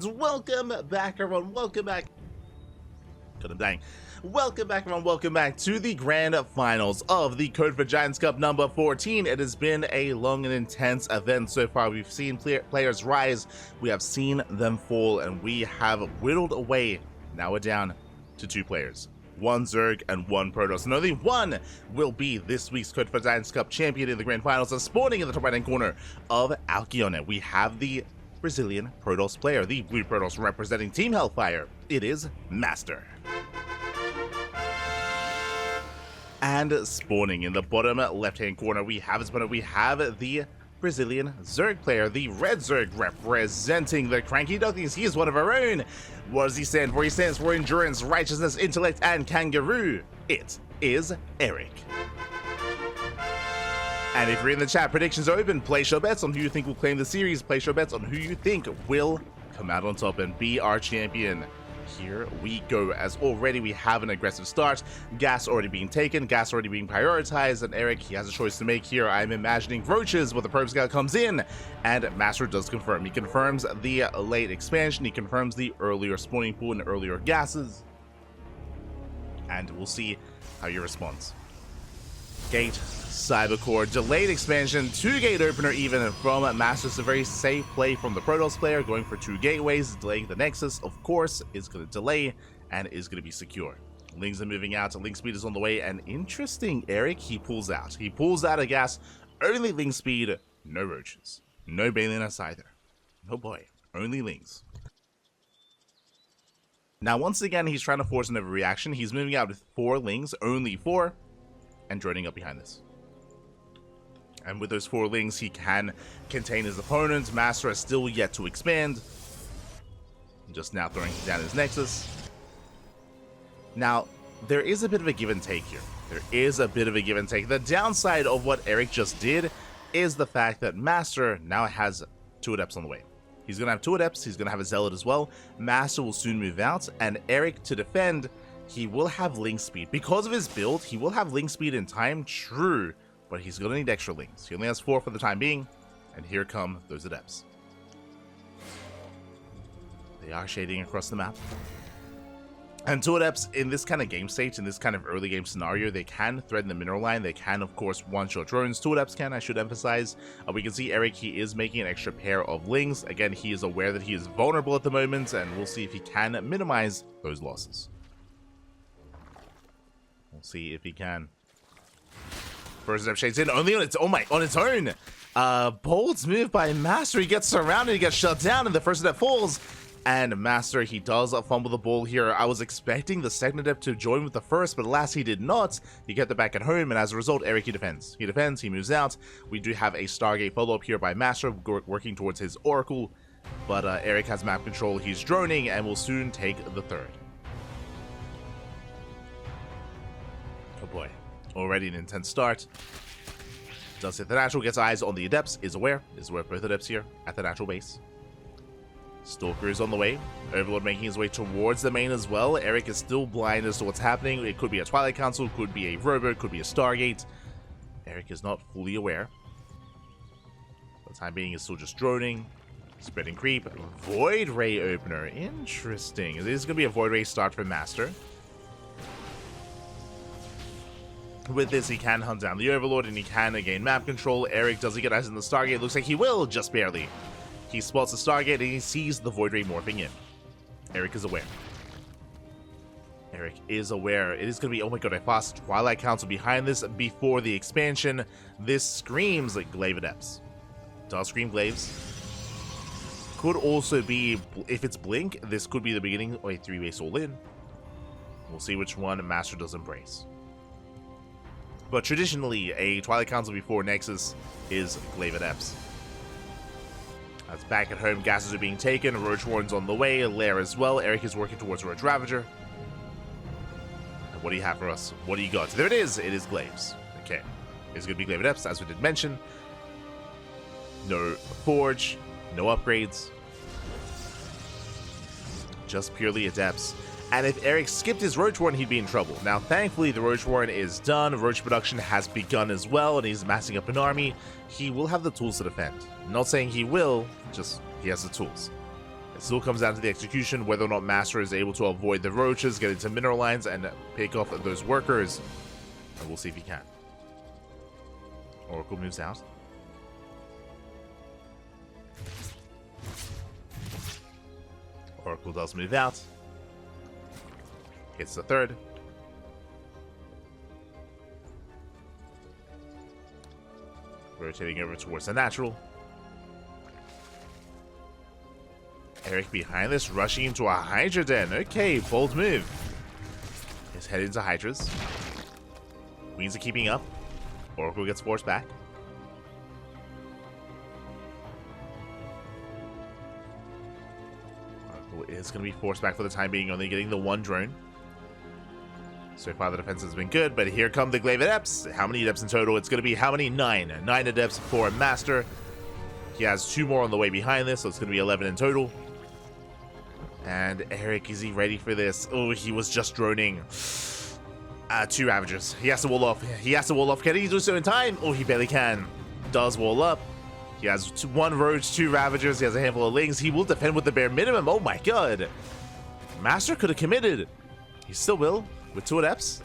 fans. Welcome back, everyone. Welcome back. God, I'm dying. Welcome back, everyone. Welcome back to the grand finals of the Code for Giants Cup number 14. It has been a long and intense event so far. We've seen players rise, we have seen them fall, and we have whittled away. Now we're down to 2 players. 1 Zerg and 1 Protoss, and only one will be this week's Code for Giants Cup champion in the grand finals. And spawning in the top right hand corner of Alkione, we have the Brazilian Protoss player, the Blue Protoss representing Team Hellfire. It is MasTeR. And spawning in the bottom left hand corner, we have the Brazilian Zerg player, the Red Zerg representing the CranKy Ducklings. He is one of our own. What does he stand for? He stands for endurance, righteousness, intellect, and kangaroo. It is Erik. And if you're in the chat, predictions are open. Place your bets on who you think will claim the series. Place your bets on who you think will come out on top and be our champion. Here we go, as already we have an aggressive start. Gas already being taken, gas already being prioritized, and Erik, he has a choice to make here. I'm imagining roaches, but the probe scout comes in, and MasTeR does confirm. He confirms the late expansion, he confirms the earlier spawning pool and earlier gases, and we'll see how he responds. Gate, Cybercore, delayed expansion, 2 gate opener even from MasTeR. It's a very safe play from the Protoss player, going for 2 gateways, delaying the Nexus, of course, is going to delay and is going to be secure. Lings are moving out, link speed is on the way, and interesting, Erik, he pulls out. He pulls out a gas, only link speed, no roaches. No Balinus either. Oh boy, only lings. Now, once again, he's trying to force an overreaction. He's moving out with 4 lings, only 4, and droning up behind this. And with those 4 lings, he can contain his opponent. MasTeR is still yet to expand. Just now throwing down his Nexus. Now, there is a bit of a give and take here. There is a bit of a give and take. The downside of what Erik just did is the fact that MasTeR now has 2 Adepts on the way. He's going to have 2 Adepts. He's going to have a Zealot as well. MasTeR will soon move out. And Erik, to defend, he will have link speed. Because of his build, he will have link speed in time, true, but he's going to need extra links. He only has 4 for the time being, and here come those Adepts. They are shading across the map. And 2 Adepts in this kind of game state, in this kind of early game scenario, they can threaten the mineral line. They can, of course, one-shot drones. 2 Adepts can, I should emphasize. We can see Erik, he is making an extra pair of lings. Again, he is aware that he is vulnerable at the moment, and we'll see if he can minimize those losses. We'll see if he can. First Adept shades in, only on its own. Bold move by MasTeR. He gets surrounded, he gets shut down, and the first Adept falls. And MasTeR, he does fumble the ball here. I was expecting the second Adept to join with the first, but alas, he did not. He kept it back at home, and as a result, Erik, he defends. He defends, he moves out. We do have a Stargate follow-up here by MasTeR, working towards his Oracle. But Erik has map control, he's droning, and will soon take the 3rd. Oh boy, already an intense start. Does hit the natural, gets eyes on the Adepts, is aware of both Adepts here at the natural base. Stalker is on the way. Overlord making his way towards the main as well. Erik is still blind as to what's happening. It could be a Twilight Council, could be a Robo, could be a Stargate. Erik is not fully aware. For the time being, is still just droning. Spreading creep. Void Ray opener. Interesting. This is going to be a Void Ray start for MasTeR. With this, he can hunt down the Overlord, and he can gain map control. Erik, does he get eyes on the Stargate? Looks like he will, just barely. He spots the Stargate, and he sees the Void Ray morphing in. Erik is aware. Erik is aware. It is going to be, oh my god, I passed Twilight Council behind this before the expansion. This screams like Glaive Adepts. Does scream Glaives. Could also be, if it's Blink, this could be the beginning of a 3-base all-in. We'll see which one MasTeR does embrace. But traditionally, a Twilight Council before Nexus is Glaive Adepts. That's back at home, gases are being taken, Roach Warren's on the way, Lair as well. Erik is working towards Roach Ravager. And what do you have for us? What do you got? There it is Glaives. Okay, it's going to be Glaive Adepts, as we did mention. No Forge, no upgrades. Just purely Adepts. And if Erik skipped his Roach Warren, he'd be in trouble. Now, thankfully, the Roach Warren is done. Roach production has begun as well, and he's massing up an army. He will have the tools to defend. I'm not saying he will, just he has the tools. It still comes down to the execution, whether or not MasTeR is able to avoid the roaches, get into mineral lines, and pick off those workers. And we'll see if he can. Oracle moves out. Oracle does move out. Hits the third. Rotating over towards the natural. Erik behind this, rushing into a Hydra den. Okay, bold move. He's headed into Hydras. Queens are keeping up. Oracle gets forced back. Oracle is going to be forced back for the time being, only getting the one drone. So far the defense has been good, but here come the Glaive Adepts. How many Adepts in total? It's going to be how many? 9. 9 Adepts for MasTeR. He has 2 more on the way behind this, so it's going to be 11 in total. And Erik, is he ready for this? Oh, he was just droning. 2 Ravagers. He has to wall off. He has to wall off. Can he do so in time? Oh, he barely can. Does wall up. He has 1 Roach, 2 Ravagers. He has a handful of Lings. He will defend with the bare minimum. Oh my god. MasTeR could have committed. He still will, with 2 Adepts.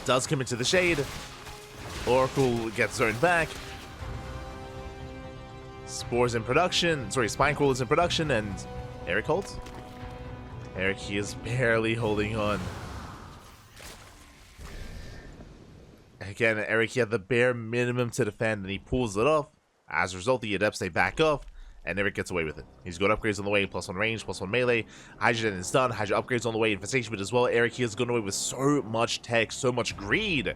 Does commit to the Shade. Oracle gets zoned back. Spores in production. Sorry, Spine Coil is in production, and Erik holds. Erik, he is barely holding on. Again, Erik, he had the bare minimum to defend, and he pulls it off. As a result, the Adepts, they back off, and Erik gets away with it. He's got upgrades on the way, +1 range, +1 melee. Hydra Den is done. Hydra upgrades on the way, Infestation Bit as well. Erik, he has gone away with so much tech, so much greed.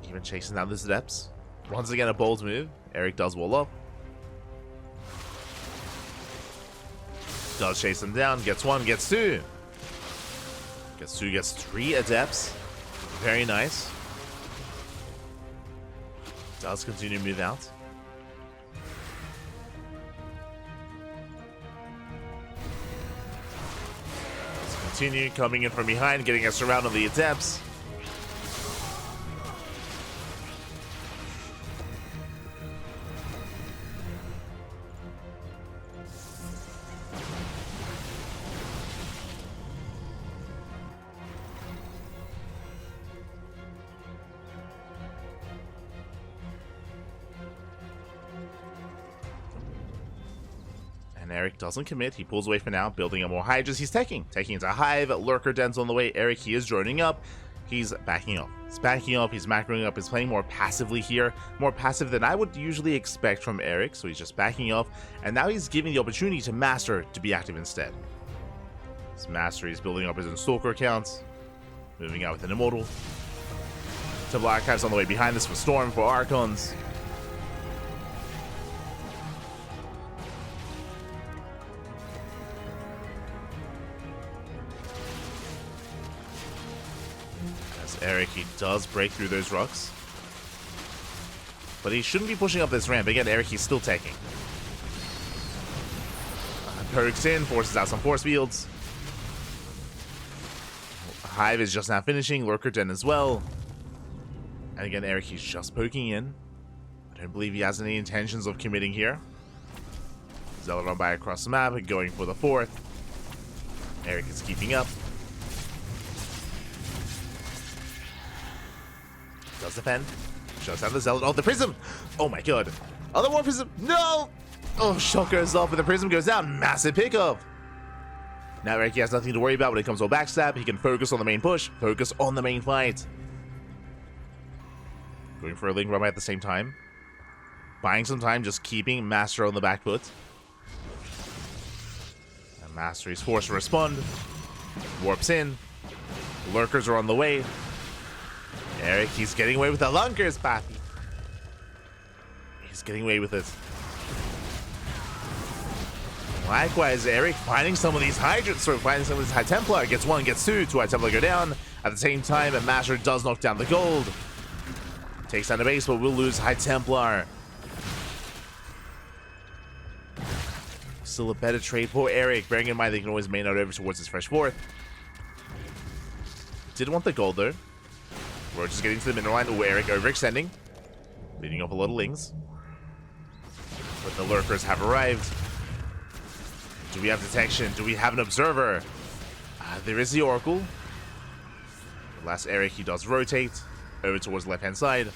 Even chasing down this Adepts. Once again, a bold move. Erik does wall up. Does chase him down. Gets 1, gets 2. Gets 2, gets 3 Adepts. Very nice. Does continue to move out. Does continue coming in from behind, getting us around on the Adepts. Erik doesn't commit. He pulls away for now, building up more Hydras. He's taking into Hive. Lurker Den's on the way. Erik, he is droning up. He's backing up. He's backing up. He's macroing up. He's playing more passively here. More passive than I would usually expect from Erik. So he's just backing up. And now he's giving the opportunity to MasTeR to be active instead. This MasTeR is building up his own Stalker accounts. Moving out with an Immortal. Temple Archives on the way behind this for Storm, for Archons. Erik, he does break through those rocks. But he shouldn't be pushing up this ramp. Again, Erik, he's still taking. Perks in, forces out some force fields. Hive is just now finishing. Lurker Den as well. And again, Erik, he's just poking in. I don't believe he has any intentions of committing here. Zealot by across the map, going for the 4th. Erik is keeping up. Does defend. Shuts down the Zealot. Oh, the Prism! Oh my god. Other one Prism! No! Oh, shot goes off, and the Prism goes down. Massive pickup. Now Erik has nothing to worry about when it comes to a backstab. He can focus on the main push, focus on the main fight. Going for a Ling Run at the same time. Buying some time, just keeping MasTeR on the back foot. And MasTeR is forced to respond. Warps in. Lurkers are on the way. Erik, he's getting away with the Lunkers, Pappy. He's getting away with it. Likewise, Erik finding some of these Hydras, finding some of these High Templar. Gets 1, gets 2. 2 High Templar go down. At the same time, and MasTeR does knock down the gold. Takes down the base, but will lose High Templar. Still a better trade for Erik. Bearing in mind they can always main out over towards his fresh 4th. Didn't want the gold though. We're just getting to the mineral line. Oh, Erik overextending. Leading off a lot of Lings. But the lurkers have arrived. Do we have detection? Do we have an observer? There is the Oracle. The last Erik, he does rotate over towards the left-hand side.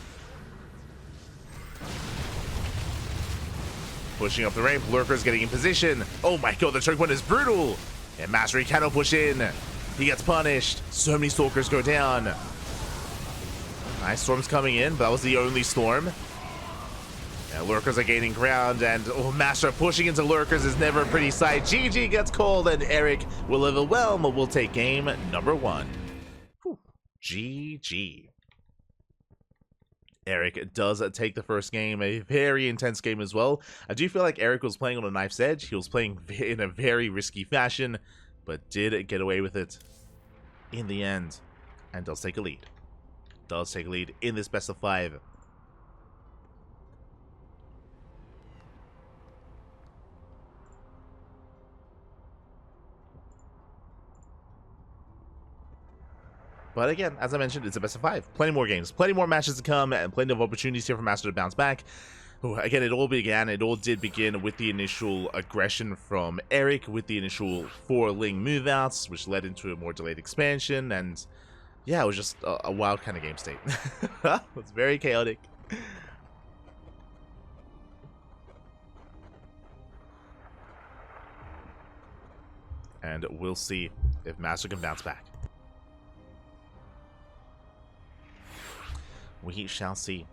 Pushing up the ramp. Lurkers getting in position. Oh my god, the choke point is brutal. And MasTeR, he cannot push in. He gets punished. So many Stalkers go down. Nice, Storm's coming in, but that was the only Storm. Yeah, Lurkers are gaining ground, and MasTeR pushing into Lurkers is never a pretty sight. GG gets called, and Erik will overwhelm, but will take game number 1. Whew. GG. Erik does take the first game, a very intense game as well. I do feel like Erik was playing on a knife's edge. He was playing in a very risky fashion, but did get away with it in the end, and does take a lead. Does take a lead in this best of 5. But again, as I mentioned, it's a best of 5. Plenty more games, plenty more matches to come, and plenty of opportunities here for MasTeR to bounce back. Again, it all did begin with the initial aggression from Erik, with the initial 4 Ling move-outs, which led into a more delayed expansion, and yeah, it was just a wild kind of game state. It was very chaotic. And we'll see if MasTeR can bounce back. We shall see.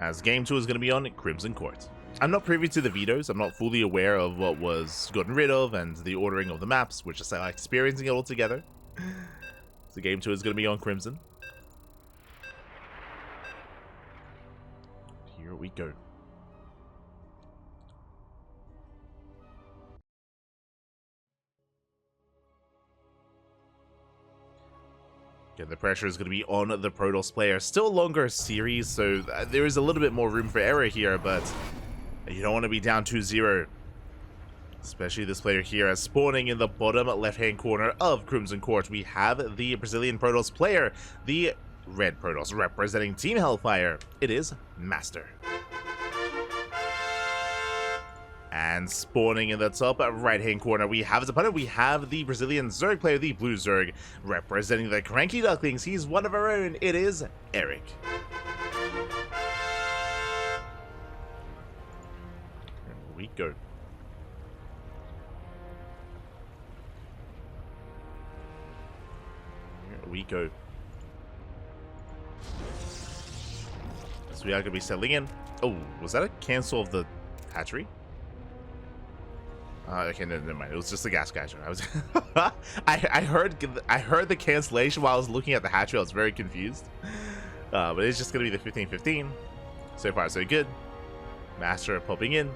As game 2 is going to be on Crimson Court. I'm not privy to the vetoes. I'm not fully aware of what was gotten rid of and the ordering of the maps. We're just experiencing it all together. So game 2 is going to be on Crimson. Here we go. Again, the pressure is going to be on the Protoss player. Still a longer series, so there is a little bit more room for error here, but you don't want to be down 2-0. Especially this player here, as spawning in the bottom left-hand corner of Crimson Court, we have the Brazilian Protoss player, the Red Protoss, representing Team Hellfire. It is MasTeR. And spawning in the top right-hand corner, we have his opponent. We have the Brazilian Zerg player, the Blue Zerg, representing the CranKy Ducklings. He's one of our own. It is Erik. Here we go. Here we go. So we are going to be settling in. Oh, was that a cancel of the hatchery? Okay, never mind. It was just the gas geyser. I was, I heard the cancellation while I was looking at the hatchery. I was very confused. But it's just gonna be the 15-15. So far, so good. MasTeR popping in,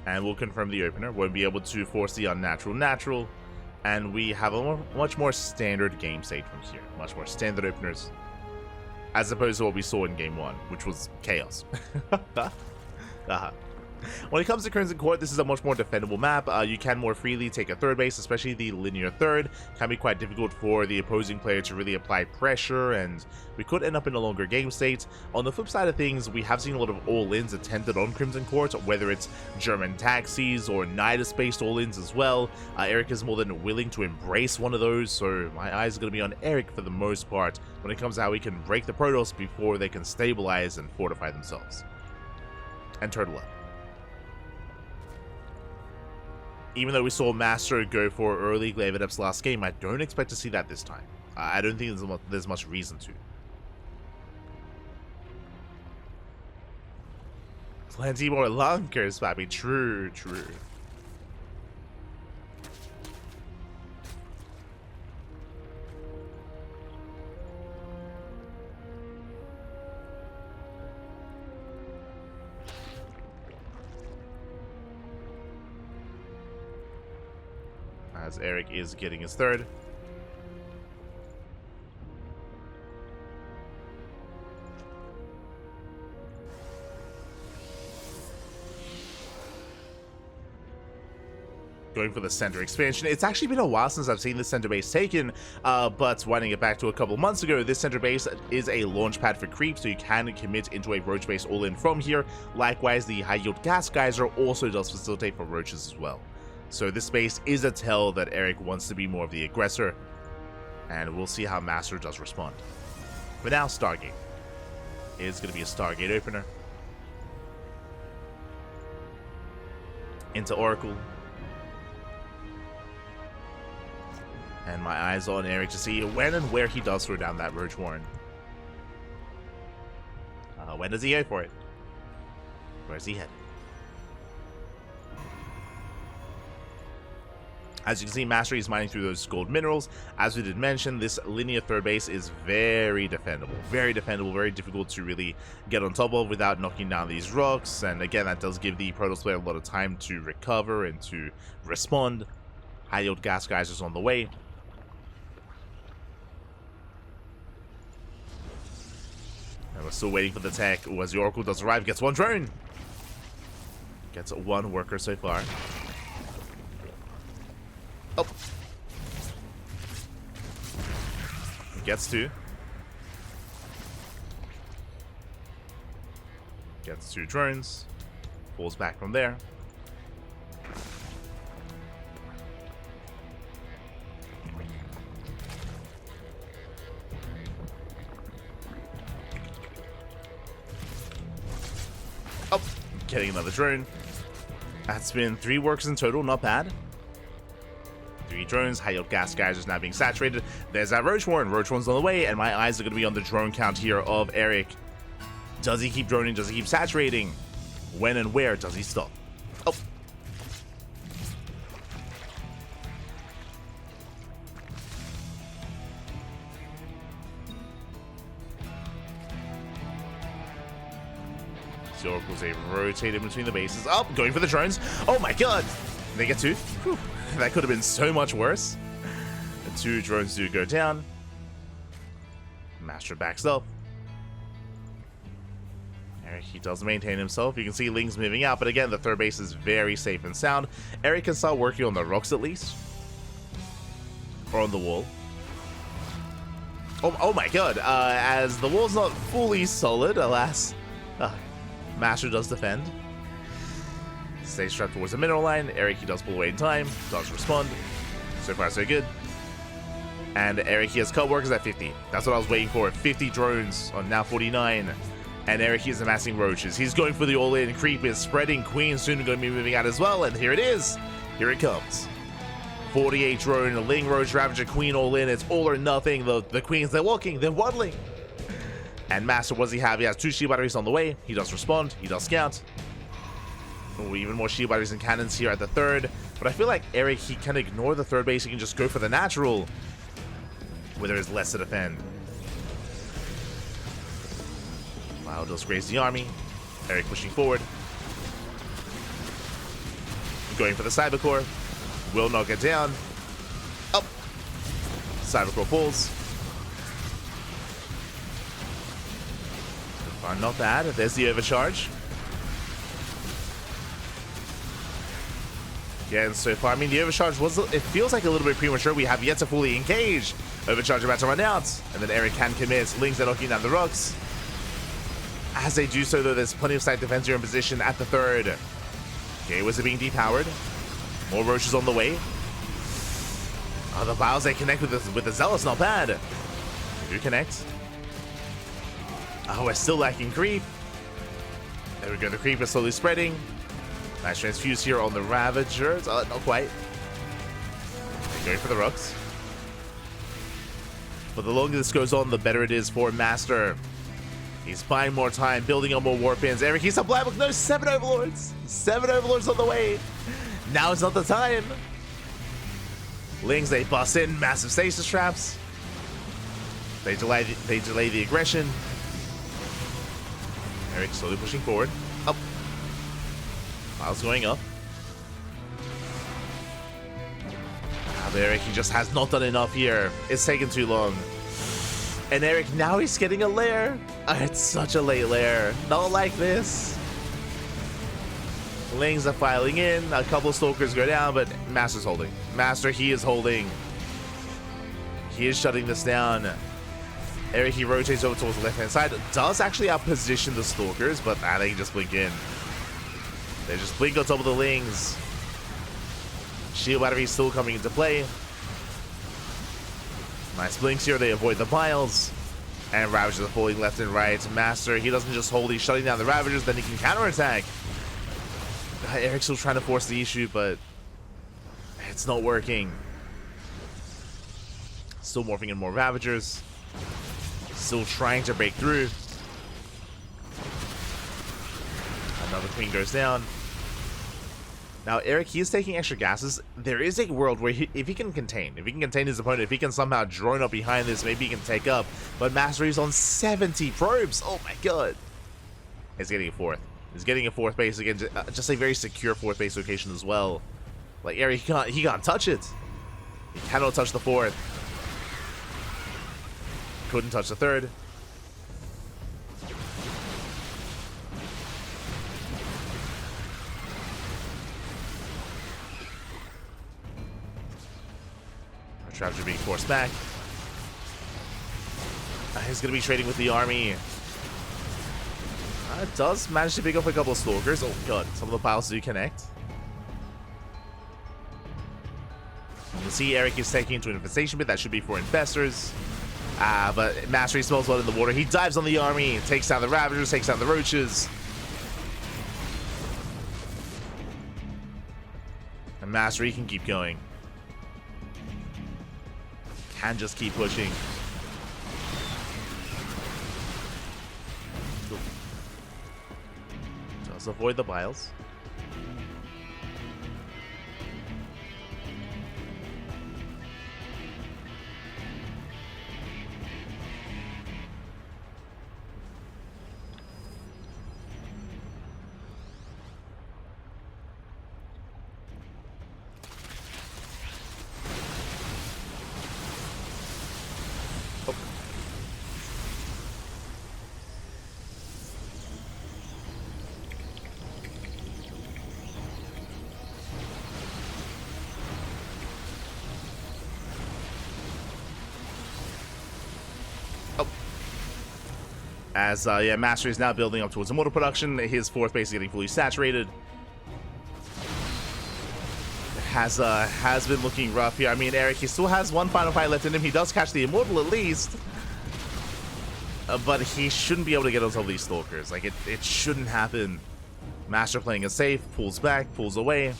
and we'll confirm the opener. Won't be able to force the unnatural natural, and we have a much more standard game state from here. Much more standard openers, as opposed to what we saw in game 1, which was chaos. When it comes to Crimson Court, this is a much more defendable map. You can more freely take a third base, especially the linear third. Can be quite difficult for the opposing player to really apply pressure, and we could end up in a longer game state. On the flip side of things, we have seen a lot of all-ins attempted on Crimson Court, whether it's German taxis or Nidus-based all-ins as well. Erik is more than willing to embrace one of those, so my eyes are going to be on Erik for the most part when it comes to how he can break the Protoss before they can stabilize and fortify themselves. And turtle up. Even though we saw MasTeR go for early Glaive Adept's last game, I don't expect to see that this time. I don't think there's much reason to. Plenty more lunkers, Pappy. True, true. As Erik is getting his third. Going for the center expansion. It's actually been a while since I've seen this center base taken, but winding it back to a couple months ago, this center base is a launch pad for creep, so you can commit into a roach base all in from here. Likewise, the high yield gas geyser also does facilitate for roaches as well. So this base is a tell that Erik wants to be more of the aggressor, and we'll see how MasTeR does respond. But now Stargate. It's going to be a Stargate opener. Into Oracle. And my eyes on Erik to see when and where he does throw down that Roach Warren. When does he go for it? Where's he headed? As you can see, MasTeR is mining through those gold minerals. As we did mention, this linear third base is very defendable. Very defendable, very difficult to really get on top of without knocking down these rocks. And again, that does give the Protoss player a lot of time to recover and to respond. High yield gas geysers on the way. And we're still waiting for the tech. As the Oracle does arrive, gets one drone. Gets one worker so far. Oh. Gets two. Gets two drones. Pulls back from there. Oh, getting another drone. That's been 3 workers in total, not bad. 3 drones, high yield gas geysers now being saturated. There's that Roach Warren. Roach Warren's on the way, and my eyes are going to be on the drone count here of Erik. Does he keep droning? Does he keep saturating? When and where does he stop? Oh. The Oracles, they rotate in between the bases. Oh, going for the drones. Oh my god. They get 2. Whew. That could have been so much worse. The 2 drones do go down. MasTeR backs up. Erik, he does maintain himself. You can see Ling's moving out, but again, the third base is very safe and sound. Erik can start working on the rocks at least. Or on the wall. Oh my god. As the wall's not fully solid, alas. MasTeR does defend. Stays strapped towards the mineral line. Erik, he does pull away in time. Does respond. So far, so good. And Erik, he has cut workers at 50. That's what I was waiting for. 50 drones on now 49. And Erik, he is amassing roaches. He's going for the all-in. Creep is spreading. Queen soon going to be moving out as well. And here it is. Here it comes. 48 drone. Ling, Roach, Ravager, Queen all in. It's all or nothing. The Queens, they're walking. They're waddling. And MasTeR, what does he have? He has 2 shield batteries on the way. He does respond. He does scout. Ooh, even more shield batteries and cannons here at the third. But I feel like Erik, he can ignore the third base. He can just go for the natural, where there is less to defend. Wow, does graze the army. Erik pushing forward. Going for the Cybercore. Will not get down. Up. Cybercore pulls. Not bad. There's the overcharge. Yeah, and so far, I mean, the overcharge was, it feels like a little bit premature. We have yet to fully engage. Overcharge about to run out. And then Erik can commit. Lings are knocking down the rocks. As they do so, though, there's plenty of side defense here in position at the third. Okay, was it being depowered? More roaches on the way. Oh, the Biles, they connect with the Zealous, not bad. They do connect. Oh, we're still lacking creep. There we go, the creep is slowly spreading. Nice transfuse here on the Ravagers. Not quite. They're going for the rocks. But the longer this goes on, the better it is for MasTeR. He's buying more time, building on more warpins. Erik, he's a black book. No, 7 overlords. 7 overlords on the way. Now is not the time. Lings, they bust in. Massive stasis traps. They delay the aggression. Erik slowly pushing forward. Up. Miles going up. But Erik, he just has not done enough here. It's taken too long. And Erik, now he's getting a lair. It's such a late lair. Not like this. Lings are filing in. A couple Stalkers go down, but MasTeR's holding. MasTeR, he is holding. He is shutting this down. Erik, he rotates over towards the left-hand side. Does actually outposition the Stalkers, but they can just blink in. They just blink on top of the Lings. Shield battery still coming into play. Nice blinks here. They avoid the piles. And Ravagers are falling left and right. MasTeR, he doesn't just hold. He's shutting down the Ravagers. Then he can counterattack. Erik's still trying to force the issue, but it's not working. Still morphing in more Ravagers. Still trying to break through. Another Queen goes down. Now, Erik, he is taking extra gases. There is a world where if he can contain his opponent, if he can somehow drone up behind this, maybe he can take up. But MasTeR is on 70 probes. Oh my god. He's getting a fourth. He's getting a fourth base again. Just a very secure fourth base location as well. Like, Erik, he can't touch it. He cannot touch the fourth. Couldn't touch the third. Traps are being forced back. He's going to be trading with the army. Does manage to pick up a couple of Stalkers. Oh god, some of the piles do connect. You can see Erik is taking into an infestation bit. That should be for infestors. But MasTeR smells blood in the water. He dives on the army, takes down the Ravagers, takes down the Roaches. And MasTeR, he can keep going. Can just keep pushing. Just avoid the piles. As, yeah, MasTeR is now building up towards immortal production. His fourth base is getting fully saturated. It has been looking rough here. I mean, Erik, he still has one final fight left in him. He does catch the immortal at least. But he shouldn't be able to get on top of these Stalkers. Like, it shouldn't happen. MasTeR playing it safe, pulls back, pulls away.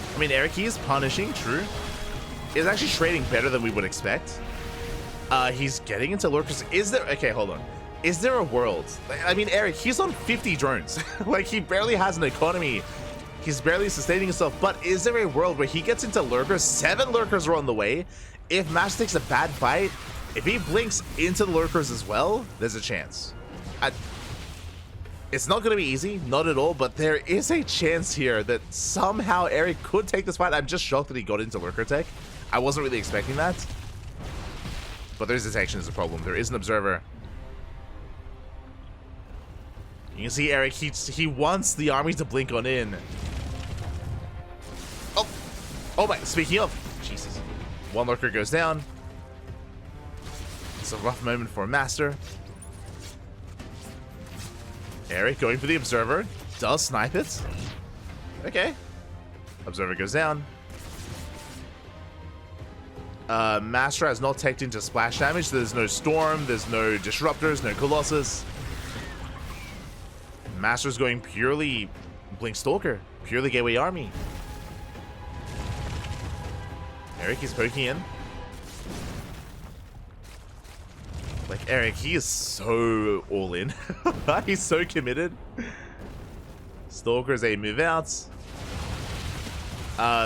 I mean, Erik, he is punishing, true. He's actually trading better than we would expect. He's getting into lurkers. Is there... Okay, hold on. Is there a world... I mean, Erik, he's on 50 drones. Like, he barely has an economy. He's barely sustaining himself. But is there a world where he gets into lurkers? 7 lurkers are on the way. If MasTeR takes a bad fight, if he blinks into the lurkers as well, there's a chance. It's not going to be easy, not at all, but there is a chance here that somehow Erik could take this fight. I'm just shocked that he got into lurker tech. I wasn't really expecting that. But there's detection is a problem. There is an observer. You can see Erik, he wants the army to blink on in. Oh my, speaking of, Jesus. One lurker goes down. It's a rough moment for MasTeR. Erik going for the observer. Does snipe it. Okay. Observer goes down. MasTeR has not teched into splash damage. There's no storm. There's no disruptors. No colossus. MasTeR's going purely blink stalker. Purely gateway army. Erik is poking in. Like, Erik, he is so all in. He's so committed. Stalkers, they move out.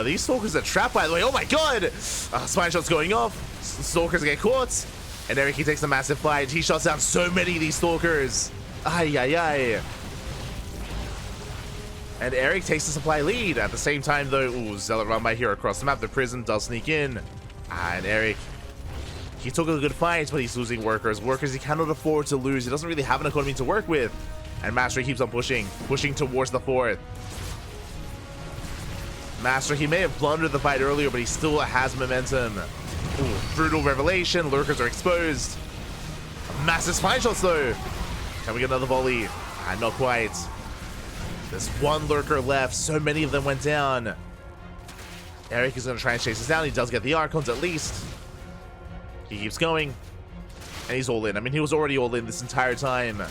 These Stalkers are trapped, by the way. Oh my god! Spine shot's going off. Stalkers get caught. And Erik, he takes a massive fight. He shuts down so many of these Stalkers. Ay, ay, ay. And Erik takes the supply lead. At the same time, though, ooh, Zealot run by here across the map. The Prism does sneak in. And Erik, he took a good fight, but he's losing workers. Workers he cannot afford to lose. He doesn't really have an economy to work with. And MasTeR keeps on pushing towards the fort. MasTeR, he may have blundered the fight earlier, but he still has momentum. Ooh, brutal revelation. Lurkers are exposed. Massive spine shots, though. Can we get another volley? Not quite. There's one lurker left. So many of them went down. Erik is going to try and chase us down. He does get the Archons at least. He keeps going. And he's all in. I mean, he was already all in this entire time.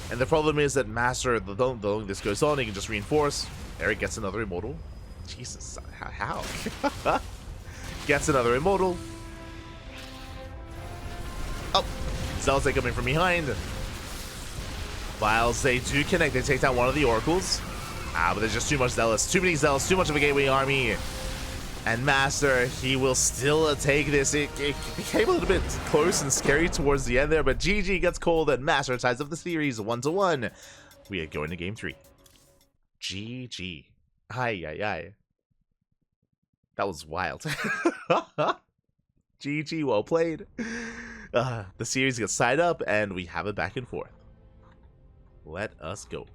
And the problem is that MasTeR, the longer this goes on, he can just reinforce. Erik gets another Immortal. Jesus, how? Gets another Immortal. Oh, Zealot's coming from behind. Whilst they do connect, they take down one of the Oracles. But there's just too much Zealots. Too many Zealots, too much of a gateway army. And MasTeR, he will still take this. It became a little bit close and scary towards the end there, but GG gets called and MasTeR ties up the series 1-1. We are going to game 3. GG. Aye. That was wild. GG, well played. The series gets tied up and we have it back and forth. Let us go.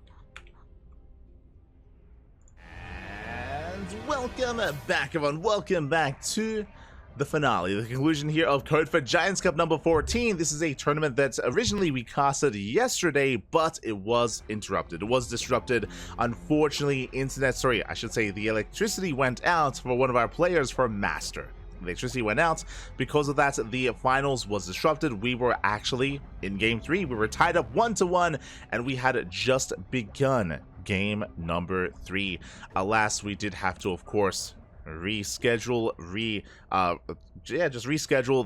And welcome back, everyone. Welcome back to the finale, the conclusion here of Code for Giants Cup number 14. This is a tournament that originally we casted yesterday, but it was interrupted. It was disrupted. Unfortunately, the electricity went out for one of our players for MasTeR. Electricity went out. Because of that, the finals was disrupted. We were actually in game 3. We were tied up 1-1, and we had just begun game number 3. Alas, we did have to, of course, reschedule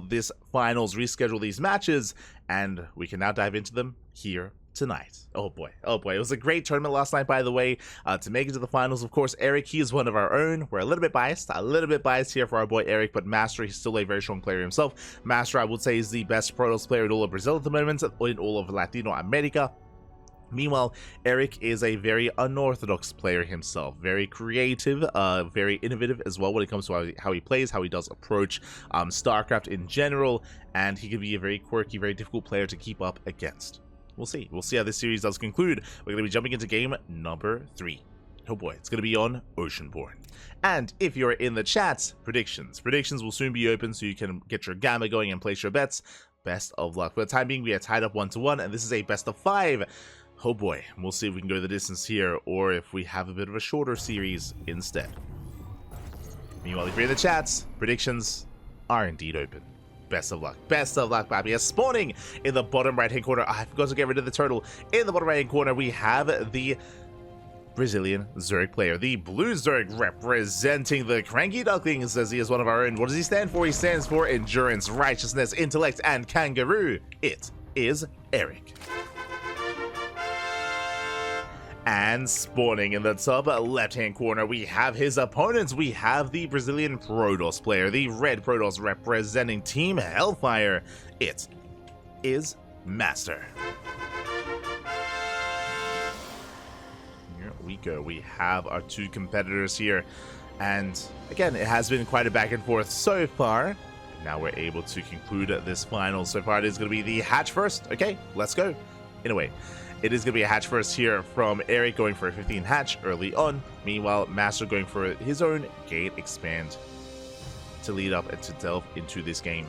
this finals, reschedule these matches, and we can now dive into them here tonight. Oh boy, it was a great tournament last night, by the way. To make it to the finals, of course, Erik, he is one of our own. We're a little bit biased here for our boy Erik, but MasTeR, he's still a very strong player himself. MasTeR, I would say, is the best Protoss player in all of Brazil at the moment, in all of Latino America. Meanwhile, Erik is a very unorthodox player himself, very creative, very innovative as well when it comes to how he plays, how he does approach StarCraft in general, and he can be a very quirky, very difficult player to keep up against. We'll see how this series does conclude. We're going to be jumping into game number 3. Oh boy, it's going to be on Oceanborn. And if you're in the chat, predictions will soon be open so you can get your gamma going and place your bets. Best of luck. For the time being, we are tied up 1-1, and this is a best of 5. Oh boy, we'll see if we can go the distance here, or if we have a bit of a shorter series instead. Meanwhile, if you're in the chats, predictions are indeed open. Best of luck, baby. Spawning in the bottom right-hand corner. I forgot to get rid of the turtle. In the bottom right-hand corner, we have the Brazilian Zerg player, the blue Zerg, representing the CranKy Ducklings, as he is one of our own. What does he stand for? He stands for endurance, righteousness, intellect, and kangaroo. It is Erik. And spawning in the top left-hand corner, we have his opponents. We have the Brazilian Protoss player, the red Protoss representing Team Hellfire. It is MasTeR. Here we go. We have our two competitors here. And again, it has been quite a back and forth so far. Now we're able to conclude this final. So far, it is going to be the hatch first. Okay, let's go. In a way. It is going to be a hatch first here from Erik, going for a 15 hatch early on. Meanwhile, MasTeR going for his own gate expand to lead up and to delve into this game.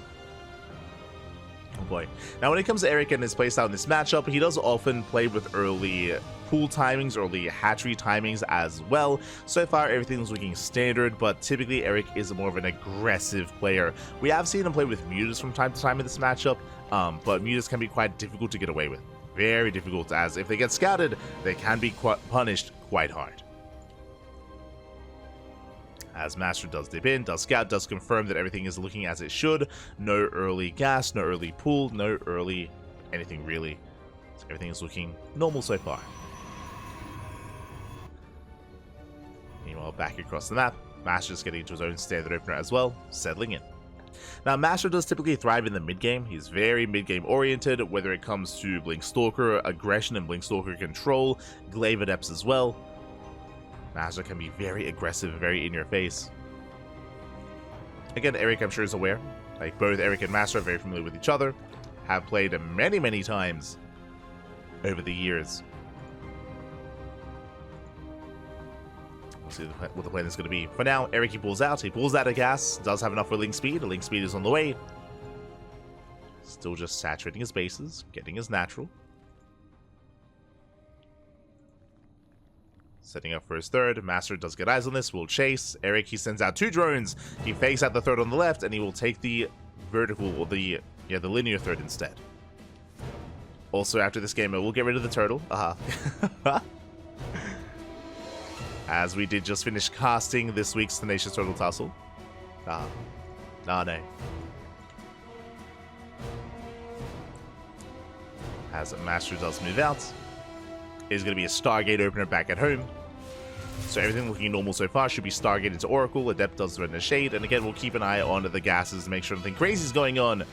Oh boy. Now, when it comes to Erik and his playstyle in this matchup, he does often play with early pool timings, early hatchery timings as well. So far, everything's looking standard, but typically Erik is more of an aggressive player. We have seen him play with mutas from time to time in this matchup, but mutas can be quite difficult to get away with. Very difficult, as if they get scouted, they can be punished quite hard. As MasTeR does dip in, does scout, does confirm that everything is looking as it should. No early gas, no early pool, no early anything really. So everything is looking normal so far. Meanwhile, back across the map, MasTER's getting into his own standard opener as well, settling in. Now, MasTeR does typically thrive in the mid-game. He's very mid-game oriented, whether it comes to Blink Stalker aggression and Blink Stalker control, Glaive Adepts as well. MasTeR can be very aggressive, very in your face. Again, Erik, I'm sure, is aware. Like, both Erik and MasTeR are very familiar with each other. Have played many, many times over the years. We'll see what the plan is going to be. For now, Erik, he pulls out. He pulls out a gas. Does have enough for link speed. The link speed is on the way. Still just saturating his bases. Getting his natural. Setting up for his third. MasTeR does get eyes on this. Will chase. Erik, he sends out 2 drones. He fakes out the third on the left, and he will take the vertical, or the linear third instead. Also, after this game, we'll get rid of the turtle. As we did just finish casting this week's Tenacious Turtle Tussle. No. As MasTeR does move out, is going to be a Stargate opener back at home. So everything looking normal so far. Should be Stargate into Oracle. Adept does threaten a shade. And again, we'll keep an eye on the gases to make sure nothing crazy is going on.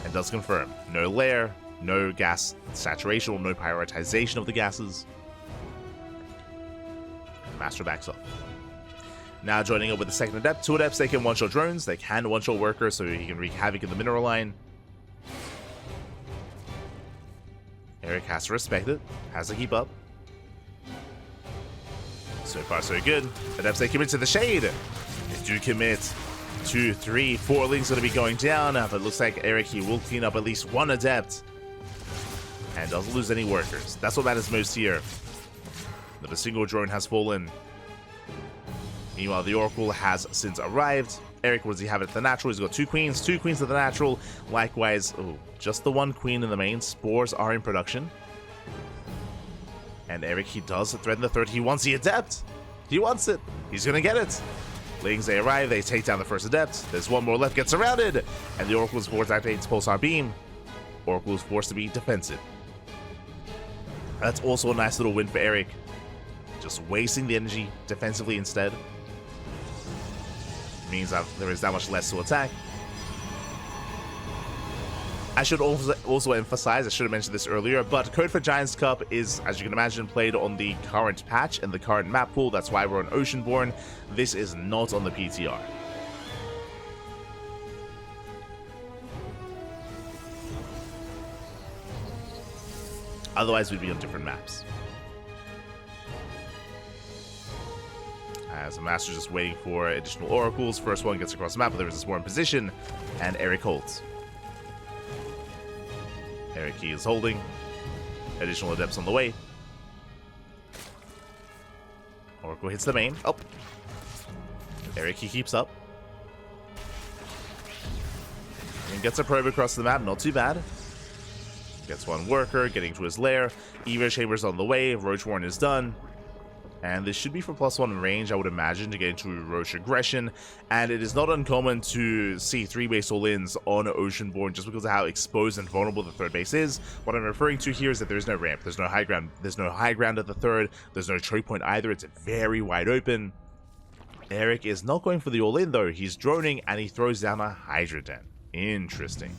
And does confirm. No lair, no gas saturation, or no prioritization of the gases. MasTeR backs up. Now joining up with the second Adept. 2 Adepts, they can one-shot drones. They can one-shot Worker, so he can wreak havoc in the mineral line. Erik has to respect it. Has to keep up. So far, so good. Adepts, they commit to the shade. They do commit. 2, 3, 4 links going to be going down. But it looks like Erik, he will clean up at least 1 Adept. And doesn't lose any workers. That's what matters most here. Not a single drone has fallen. Meanwhile, the Oracle has since arrived. Erik, what does he have at the natural? He's got 2 queens. 2 queens at the natural. Likewise, just the 1 queen in the main. Spores are in production. And Erik, he does threaten the third. He wants the Adept. He wants it. He's going to get it. Lings, they arrive. They take down the first Adept. There's 1 more left. Gets surrounded. And the Oracle is forced to activate its Pulsar Beam. Oracle is forced to be defensive. That's also a nice little win for Erik. Just wasting the energy defensively instead. Means that there is that much less to attack. I should also emphasize, I should have mentioned this earlier, but Code for Giants Cup is, as you can imagine, played on the current patch and the current map pool. That's why we're on Oceanborn. This is not on the PTR. Otherwise, we'd be on different maps. As MasTeR just waiting for additional oracles. First one gets across the map, but there is this war in position, and Erik holds. Erik, he is holding. Additional Adepts on the way. Oracle hits the main. Oh. Erik, he keeps up. And gets a probe across the map, not too bad. Gets 1 worker, getting to his lair. Evo Chamber's on the way. Roach Warren is done. And this should be for +1 range, I would imagine, to get into Roach Aggression. And it is not uncommon to see 3-base all-ins on Oceanborn just because of how exposed and vulnerable the third base is. What I'm referring to here is that there's no ramp, there's no high ground, there's no high ground at the third, there's no choke point either, it's very wide open. Erik is not going for the all-in though, he's droning and he throws down a Hydra Den. Interesting.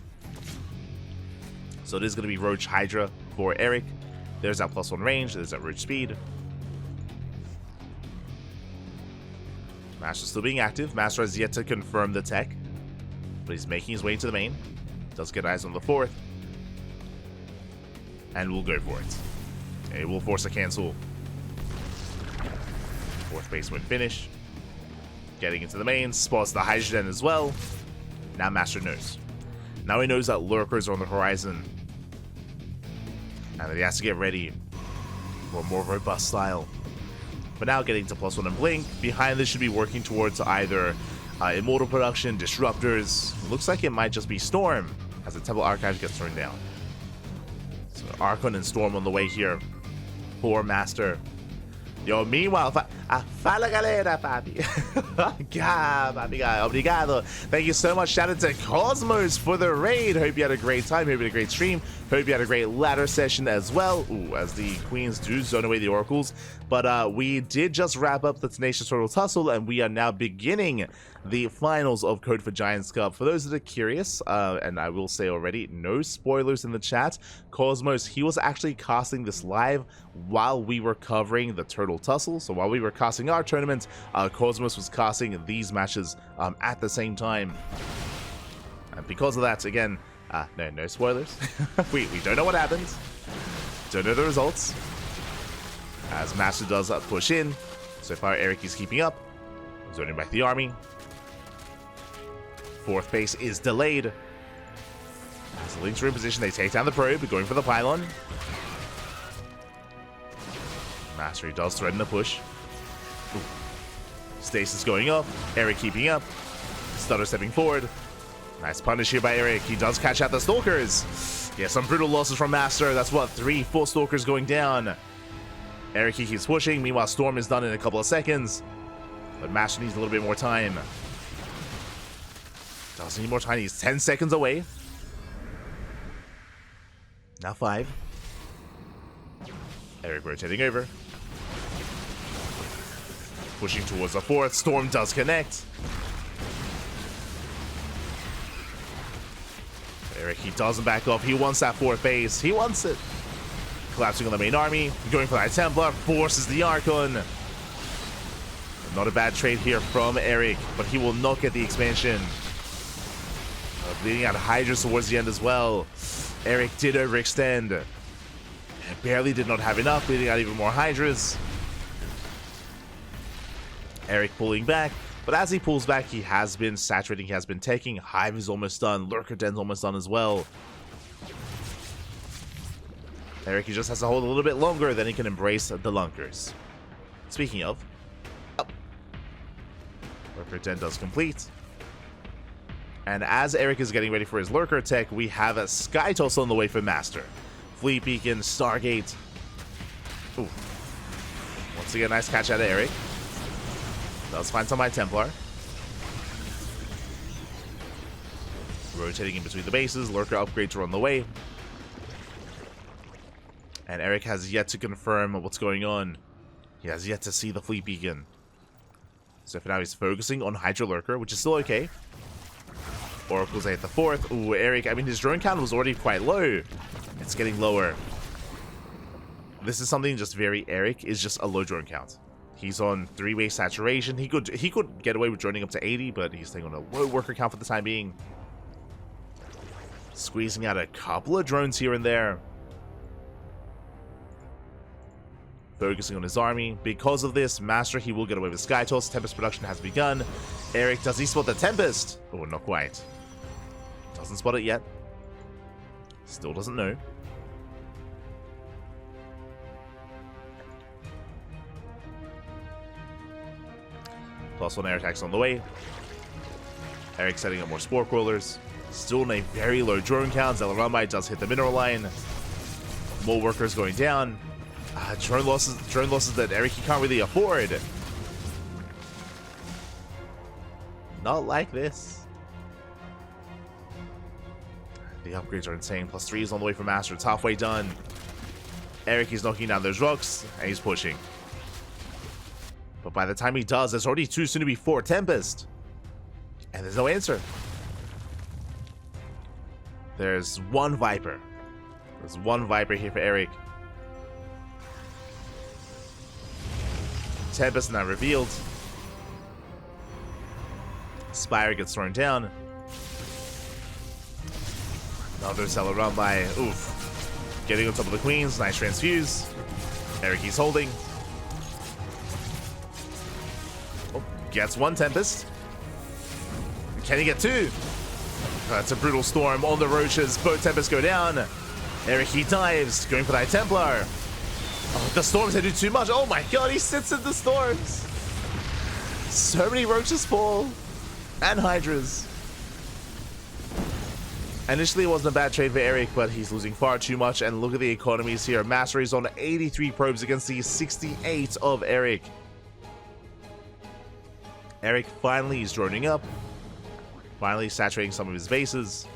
So it is going to be Roach Hydra for Erik. There's that +1 range, there's that Roach speed. MasTer still being active. MasTer has yet to confirm the tech, but he's making his way into the main. Does get eyes on the 4th. And we'll go for it. It will force a cancel. 4th base win finish. Getting into the main. Spots the Hydra Den as well. Now MasTer knows. Now he knows that lurkers are on the horizon. And that he has to get ready for a more robust style. But now getting to +1 and Blink. Behind this should be working towards either Immortal production, Disruptors. Looks like it might just be Storm as the Temple Archive gets turned down. So Archon and Storm on the way here for MasTer. Yo, meanwhile, fala galera, papi. Obrigado. Thank you so much. Shout out to Cosmos for the raid. Hope you had a great time. Hope you had a great stream. Hope you had a great ladder session as well. Ooh, as the Queens do zone away the Oracles. But we did just wrap up the Tenacious Turtle Tussle, and we are now beginning the finals of Code for Giants Cup. For those that are curious, and I will say already, no spoilers in the chat. Cosmos, he was actually casting this live while we were covering the Turtle Turtle Tussle. So while we were casting our tournament, Cosmos was casting these matches at the same time. And because of that, again, no spoilers. we don't know what happens. Don't know the results. As MasTeR does push in. So far, Erik is keeping up. Zoning back the army. Fourth base is delayed. As the Lynx are in position, they take down the probe, going for the pylon. MasTeR does threaten the push. Ooh. Stasis going up. Erik keeping up. Stutter stepping forward. Nice punish here by Erik. He does catch out the Stalkers. Yeah, some brutal losses from MasTeR. That's what, 3-4 Stalkers going down. Erik keeps pushing. Meanwhile, Storm is done in a couple of seconds. But MasTeR needs a little bit more time. Doesn't need more time. He's 10 seconds away. Now 5. Erik rotating over. Pushing towards the 4th. Storm does connect. Erik, he doesn't back off. He wants that 4th base. He wants it. Collapsing on the main army. Going for that Templar. Forces the Archon. Not a bad trade here from Erik, but he will not get the expansion. Bleeding out Hydras towards the end as well. Erik did overextend. Barely did not have enough, bleeding out even more Hydras. Erik pulling back, but as he pulls back, he has been saturating, he has been taking. Hive is almost done, Lurker Den's almost done as well. Erik, he just has to hold a little bit longer, then he can embrace the Lunkers. Speaking of, Lurker Den does complete. And as Erik is getting ready for his Lurker tech, we have a Sky Tussle on the way for MasTeR. Fleet Beacon, Stargate. Ooh. Once again, nice catch out of Erik. Does find some my Templar. Rotating in between the bases. Lurker upgrades are on the way. And Erik has yet to confirm what's going on. He has yet to see the Fleet Beacon. So for now, he's focusing on Hydra Lurker, which is still okay. Oracle's at the 4th. Ooh, Erik, I mean, his drone count was already quite low. It's getting lower. This is something just very Erik, is just a low drone count. He's on 3-way saturation. He could get away with droning up to 80, but he's staying on a low worker count for the time being. Squeezing out a couple of drones here and there. Focusing on his army. Because of this, MasTeR, he will get away with Sky Toss. Tempest production has begun. Erik, does he spot the Tempest? Oh, not quite. Doesn't spot it yet. Still doesn't know. +1 air attacks on the way. Erik setting up more Spore Crawlers. Still in a very low drone count. Zelarambai does hit the mineral line. More workers going down. Drone losses that Erik, he can't really afford. Not like this. The upgrades are insane. +3 is on the way from MasTeR. It's halfway done. Erik is knocking down those rocks, and he's pushing. But by the time he does, there's already too soon to be 4 Tempest. And there's no answer. There's one Viper. There's one Viper here for Erik. Tempest now revealed. Spire gets thrown down. Another Zelarambai. Oof. Getting on top of the Queens. Nice transfuse. Erik, he's holding. Oh, gets 1 Tempest. Can he get 2? That's a brutal storm on the Roaches. Both Tempests go down. Erik, he dives. Going for that Templar. Oh, the storms, they do too much. Oh my god, he sits in the storms. So many Roaches fall. And Hydras. Initially, it wasn't a bad trade for Erik, but he's losing far too much. And look at the economies here. MasTeR is on 83 probes against the 68 of Erik. Erik finally is droning up. Finally saturating some of his bases.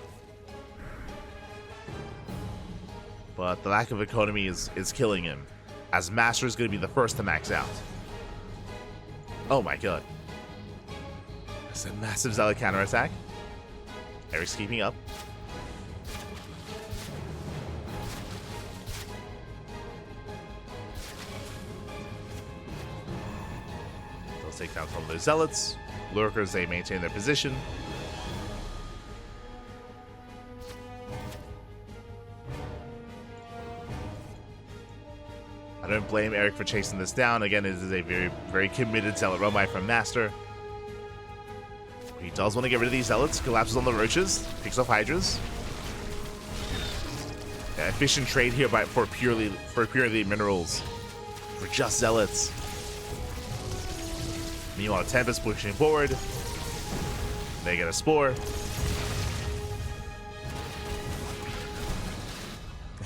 But the lack of economy is killing him. As MasTeR is going to be the first to max out. Oh my god. It's a massive Zealot counterattack. Erik's keeping up. Let's take down some of those zealots. Lurkers, they maintain their position. I don't blame Erik for chasing this down. Again, it is a very, very committed zealot run by from MasTeR. He does want to get rid of these zealots. Collapses on the roaches. Picks off hydras. Yeah, efficient trade here for purely minerals. For just zealots. Meanwhile, Tempest pushing forward. They get a spore.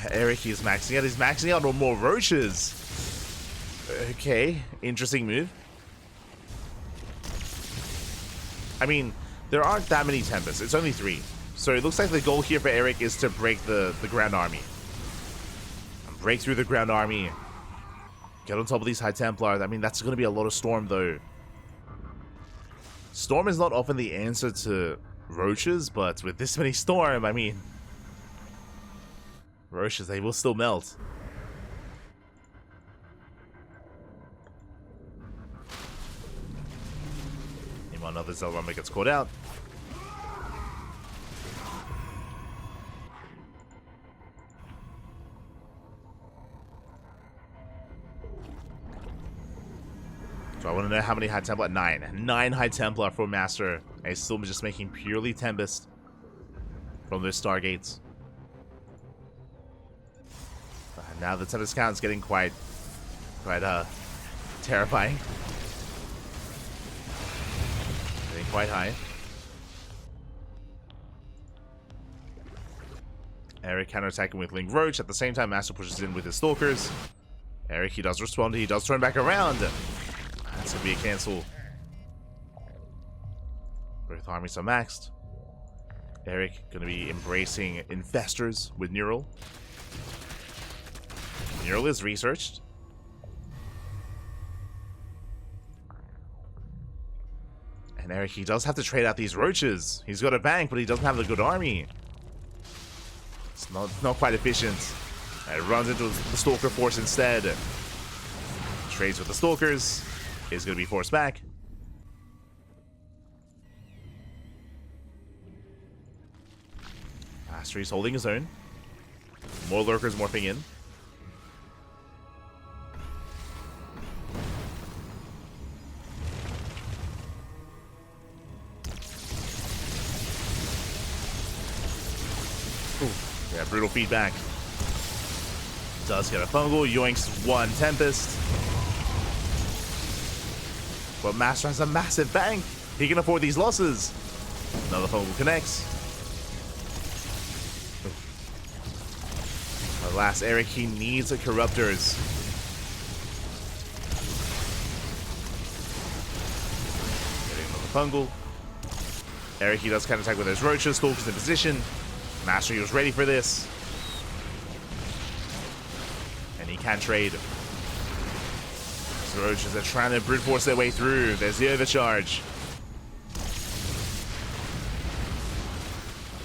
Erik is maxing out. He's maxing out on more roaches. Okay, interesting move. I mean, there aren't that many Tempests. It's only 3. So it looks like the goal here for Erik is to break the ground army. Break through the ground army. Get on top of these High Templars. I mean, that's going to be a lot of Storm, though. Storm is not often the answer to roaches, but with this many Storm, I mean... roaches, they will still melt. Meanwhile, another Zelrummer gets caught out. So I want to know how many High Templar. 9. 9 High Templar for MasTeR. And he's still just making purely Tempest from those Stargates. Now the Tempest count is getting quite terrifying. Getting quite high. Erik counterattacking with Link Roach. At the same time, MasTeR pushes in with his Stalkers. Erik, he does respond. He does turn back around. That's going to be a cancel. Both armies are maxed. Erik going to be embracing Infestors with Neural. Neural is researched. And Erik, he does have to trade out these roaches. He's got a bank, but he doesn't have a good army. It's not quite efficient. It runs into the Stalker force instead. Trades with the Stalkers. Is going to be forced back. MasTeR is holding his own. More Lurkers morphing in. Ooh, yeah, brutal feedback. Does get a fungal, yoinks 1 Tempest. But MasTeR has a massive bank. He can afford these losses. Another fungal connects. Alas, Erik, he needs a Corruptors. Getting another fungal. Erik, he does counterattack with his roaches. Stalkers in position. MasTeR, he was ready for this. And he can trade. The roaches are trying to brute force their way through. There's the overcharge.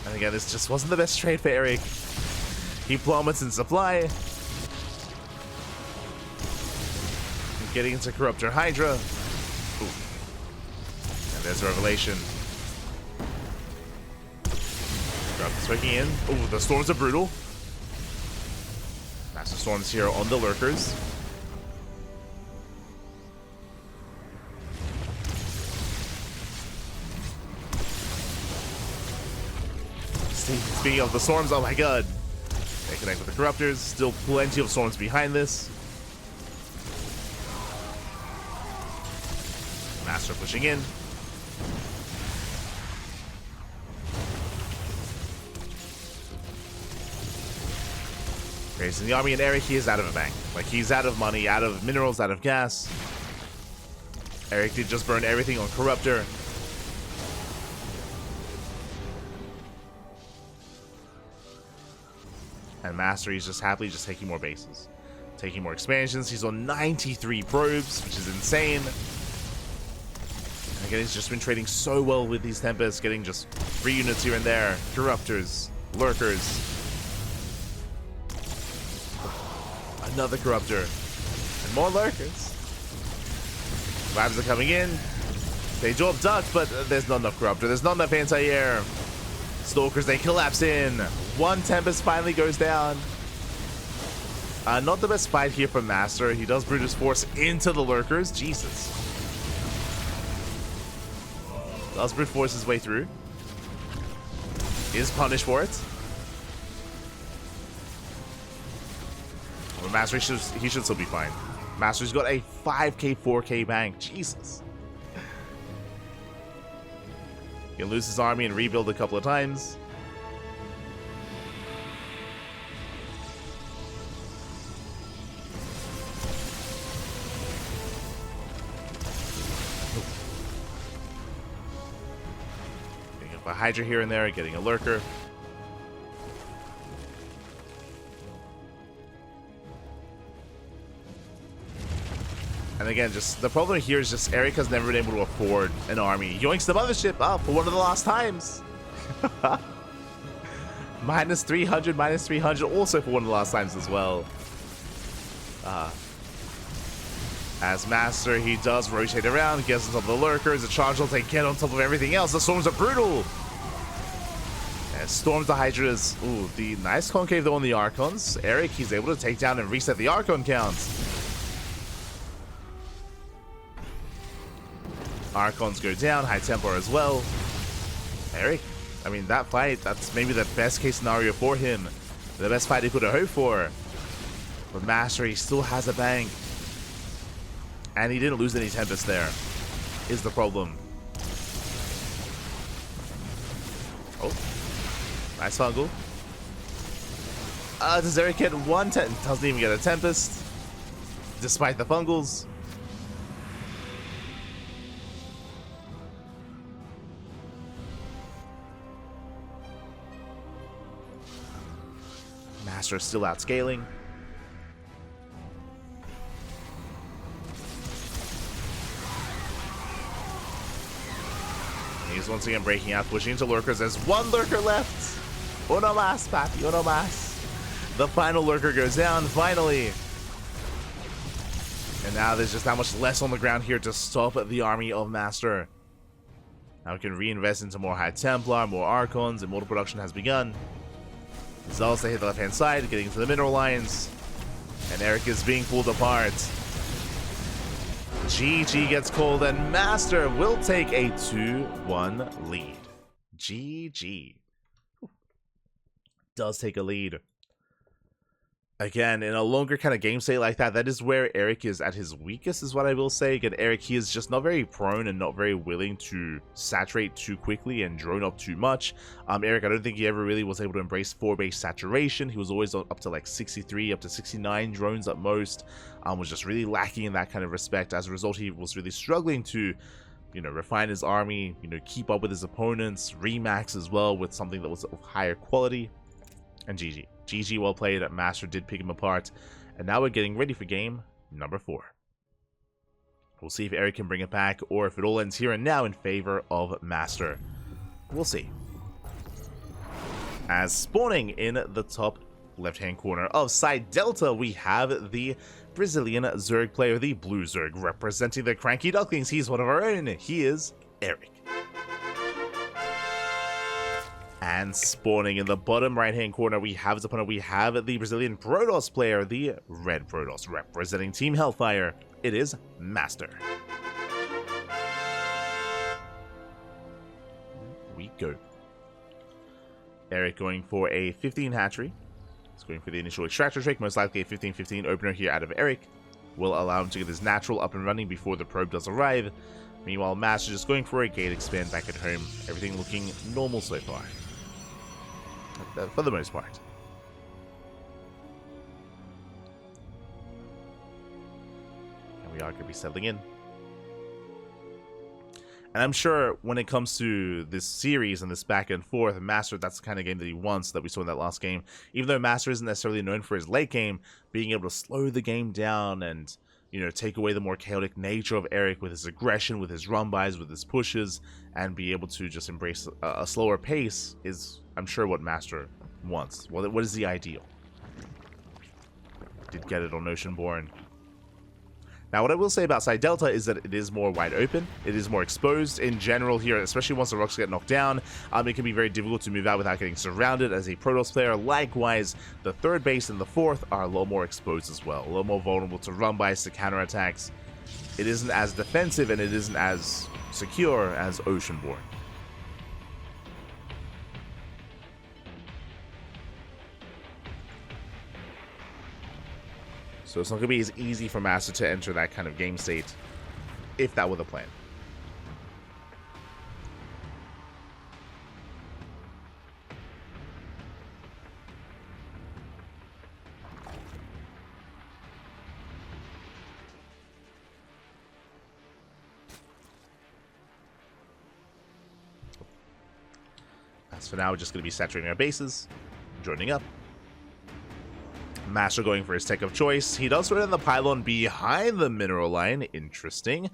And again, this just wasn't the best trade for Erik. He plummets in supply. Getting into Corruptor Hydra. Ooh. And there's a revelation. Corruptor's breaking in. Ooh, the storms are brutal. Massive storms here on the Lurkers. Speaking of the storms, oh my god. They connect with the Corruptors. Still plenty of storms behind this. MasTeR pushing in. Raising the army, and Erik, he is out of a bank. Like, he's out of money, out of minerals, out of gas. Erik did just burn everything on Corruptor. And MasTeR is just happily just taking more bases. Taking more expansions. He's on 93 probes, which is insane. And again, he's just been trading so well with these Tempests, getting just 3 units here and there. Corruptors, Lurkers. Another Corruptor. And more Lurkers. Vibes are coming in. They drop Duck, but there's not enough Corruptor. There's not enough anti-air. Stalkers, they collapse in. One Tempest finally goes down. Not the best fight here from MasTeR. He does Brutus Force into the Lurkers. Jesus. Does Brute Force his way through. Is punished for it. Well, MasTeR, he should still be fine. MasTeR's got a 5k, 4k bank. Jesus. He'll lose his army and rebuild a couple of times. Getting up a Hydra here and there, getting a Lurker. And again, just the problem here is just Erik has never been able to afford an army. Yoinks the mothership up for one of the last times. Minus 300, minus 300 also for one of the last times as well. As MasTeR, he does rotate around, gets on top of the Lurkers. The charge will take get on top of everything else. The storms are brutal. And storms the Hydras. Ooh, the nice concave though on the Archons. Erik, he's able to take down and reset the Archon counts. Archons go down, High Templar as well. Erik, I mean, that fight, that's maybe the best case scenario for him. The best fight he could have hoped for. But MasTeR, he still has a bank. And he didn't lose any Tempest there, is the problem. Oh, nice fungal. Does Erik get one? Doesn't even get a Tempest, despite the fungals. MasTeR still outscaling. He's once again breaking out, pushing into Lurkers. There's one Lurker left. Uno mas, papi, uno mas. The final Lurker goes down, finally. And now there's just that much less on the ground here to stop the army of MasTeR. Now we can reinvest into more High Templar, more Archons, and mortal production has begun. Zealots, they hit the left-hand side, getting into the mineral lines. And Erik is being pulled apart. GG gets called, and MasTeR will take a 2-1 lead. GG. Does take a lead. Again, in a longer kind of game state like that, that is where Erik is at his weakest, is what I will say. Again, Erik, he is just not very prone and not very willing to saturate too quickly and drone up too much. Erik, I don't think he ever really was able to embrace 4-base saturation. He was always up to like 63, up to 69 drones at most. Was just really lacking in that kind of respect. As a result, he was really struggling to, you know, refine his army, you know, keep up with his opponents, remax as well with something that was of higher quality. And GG. GG, well played. MasTeR did pick him apart. And now we're getting ready for game number 4. We'll see if Erik can bring it back or if it all ends here and now in favor of MasTeR. We'll see. As spawning in the top left-hand corner of side Delta, we have the Brazilian Zerg player, the Blue Zerg, representing the CranKy Ducklings. He's one of our own. He is Erik. And spawning in the bottom right-hand corner, we have his opponent. We have the Brazilian Protoss player, the Red Protoss, representing Team Hellfire. It is MasTeR. We go. Erik going for a 15 hatchery. He's going for the initial extractor trick, most likely a 15-15 opener here out of Erik. Will allow him to get his natural up and running before the probe does arrive. Meanwhile, MasTeR just going for a gate expand back at home. Everything looking normal so far. For the most part. And we are going to be settling in. And I'm sure when it comes to this series and this back and forth, MasTeR, that's the kind of game that he wants, that we saw in that last game. Even though MasTeR isn't necessarily known for his late game, being able to slow the game down and, you know, take away the more chaotic nature of Erik with his aggression, with his run-bys, with his pushes, and be able to just embrace a slower pace is, I'm sure, what MasTeR wants. Well, what is the ideal? Did get it on Oceanborn. Now, what I will say about Side Delta is that it is more wide open. It is more exposed in general here, especially once the rocks get knocked down. It can be very difficult to move out without getting surrounded as a Protoss player. Likewise, the third base and the fourth are a lot more exposed as well, a lot more vulnerable to run-bys, to counterattacks. It isn't as defensive and it isn't as secure as Oceanborn. So it's not going to be as easy for MasTeR to enter that kind of game state, if that were the plan. As for now, we're just going to be saturating our bases, joining up. MasTeR going for his tech of choice. He does throw in the pylon behind the mineral line. Interesting.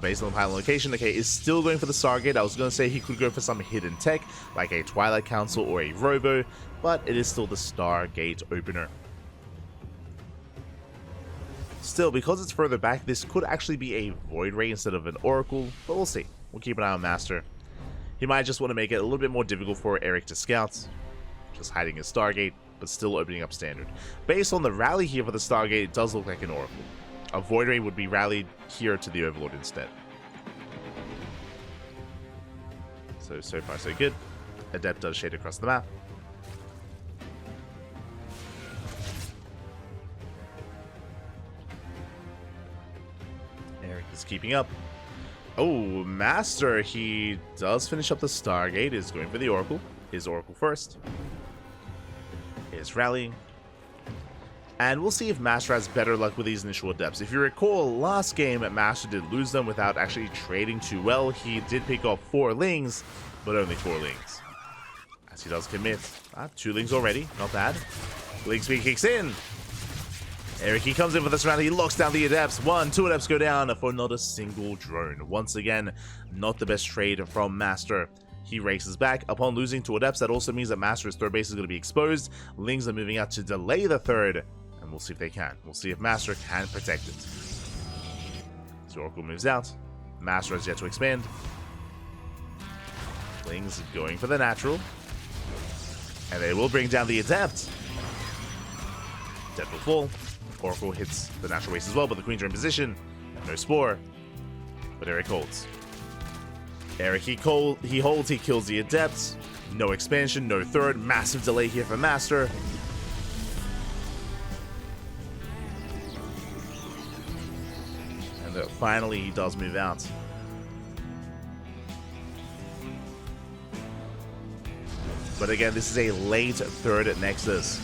Based on the pylon location, okay, is still going for the Stargate. I was going to say he could go for some hidden tech, like a Twilight Council or a Robo, but it is still the Stargate opener. Still, because it's further back, this could actually be a Void Ray instead of an Oracle, but we'll see. We'll keep an eye on MasTeR. He might just want to make it a little bit more difficult for Erik to scout, just hiding his Stargate, but still opening up standard. Based on the rally here for the Stargate, it does look like an Oracle. A Void Ray would be rallied here to the Overlord instead. So far so good. Adept does shade across the map. Erik is keeping up. Oh, MasTeR, he does finish up the Stargate, is going for the Oracle. His Oracle first. Is rallying. And we'll see if MasTeR has better luck with these initial adepts. If you recall, last game, MasTeR did lose them without actually trading too well. He did pick up 4 Lings, but only 4 Lings. As he does commit. 2 Lings already, not bad. Ling speed kicks in. Erik, he comes in for this round. He locks down the adepts. 2 adepts go down for not a single drone. Once again, not the best trade from MasTeR. He races back. Upon losing 2 adepts, that also means that MasTer's third base is going to be exposed. Lings are moving out to delay the third, and we'll see if they can. We'll see if MasTeR can protect it. So Oracle moves out. MasTeR has yet to expand. Lings going for the natural. And they will bring down the adept. Adept will fall. Oracle hits the natural waste as well, but the queens are in position. No spore. But Erik holds. Erik, he holds, he kills the adepts. No expansion, no third. Massive delay here for MasTeR. And finally, he does move out. But again, this is a late third at Nexus.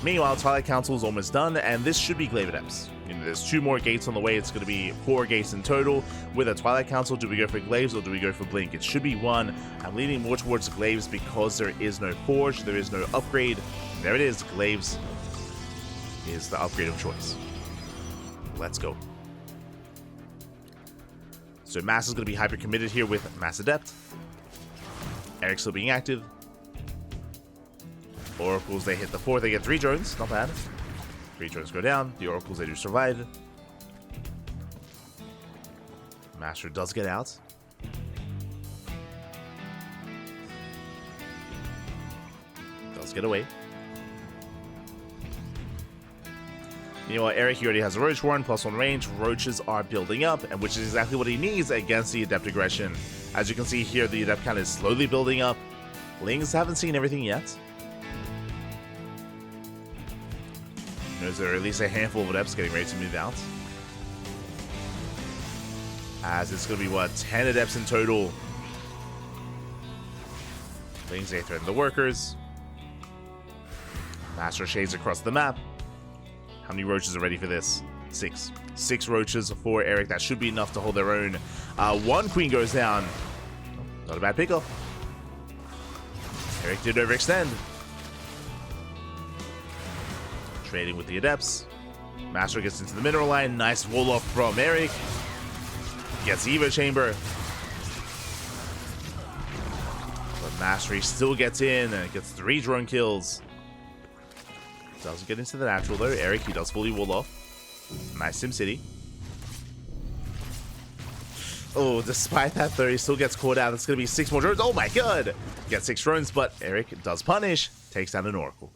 Meanwhile, Twilight Council is almost done, and this should be Glaive Adepts. There's 2 more gates on the way. It's going to be 4 gates in total. With a Twilight Council, do we go for Glaives or do we go for Blink? It should be 1. I'm leaning more towards Glaives because there is no Forge, there is no upgrade. There it is. Glaives is the upgrade of choice. Let's go. So Mass is going to be hyper committed here with Mass Adept. Erik still being active. Oracles, they hit the 4th, they get 3 drones, not bad. 3 drones go down, the Oracles, they do survive. MasTeR does get out. Does get away. You know what, Erik, he already has a Roach Warren, +1 range. Roaches are building up, and which is exactly what he needs against the Adept aggression. As you can see here, the Adept count is slowly building up. Lings haven't seen everything yet. There's at least a handful of adepts getting ready to move out. As it's going to be, what, 10 adepts in total. Lings, they threaten the workers. MasTeR shades across the map. How many roaches are ready for this? 6. 6 roaches for Erik. That should be enough to hold their own. 1 queen goes down. Not a bad pickup. Erik did overextend. Trading with the adepts. MasTeR gets into the mineral line. Nice wall off from Erik. Gets Evo Chamber. But MasTeR still gets in and gets 3 drone kills. Doesn't get into the natural though. Erik, he does fully wall off. Nice SimCity. Oh, despite that, though, he still gets caught out. It's going to be 6 more drones. Oh my god! Gets 6 drones, but Erik does punish. Takes down an Oracle.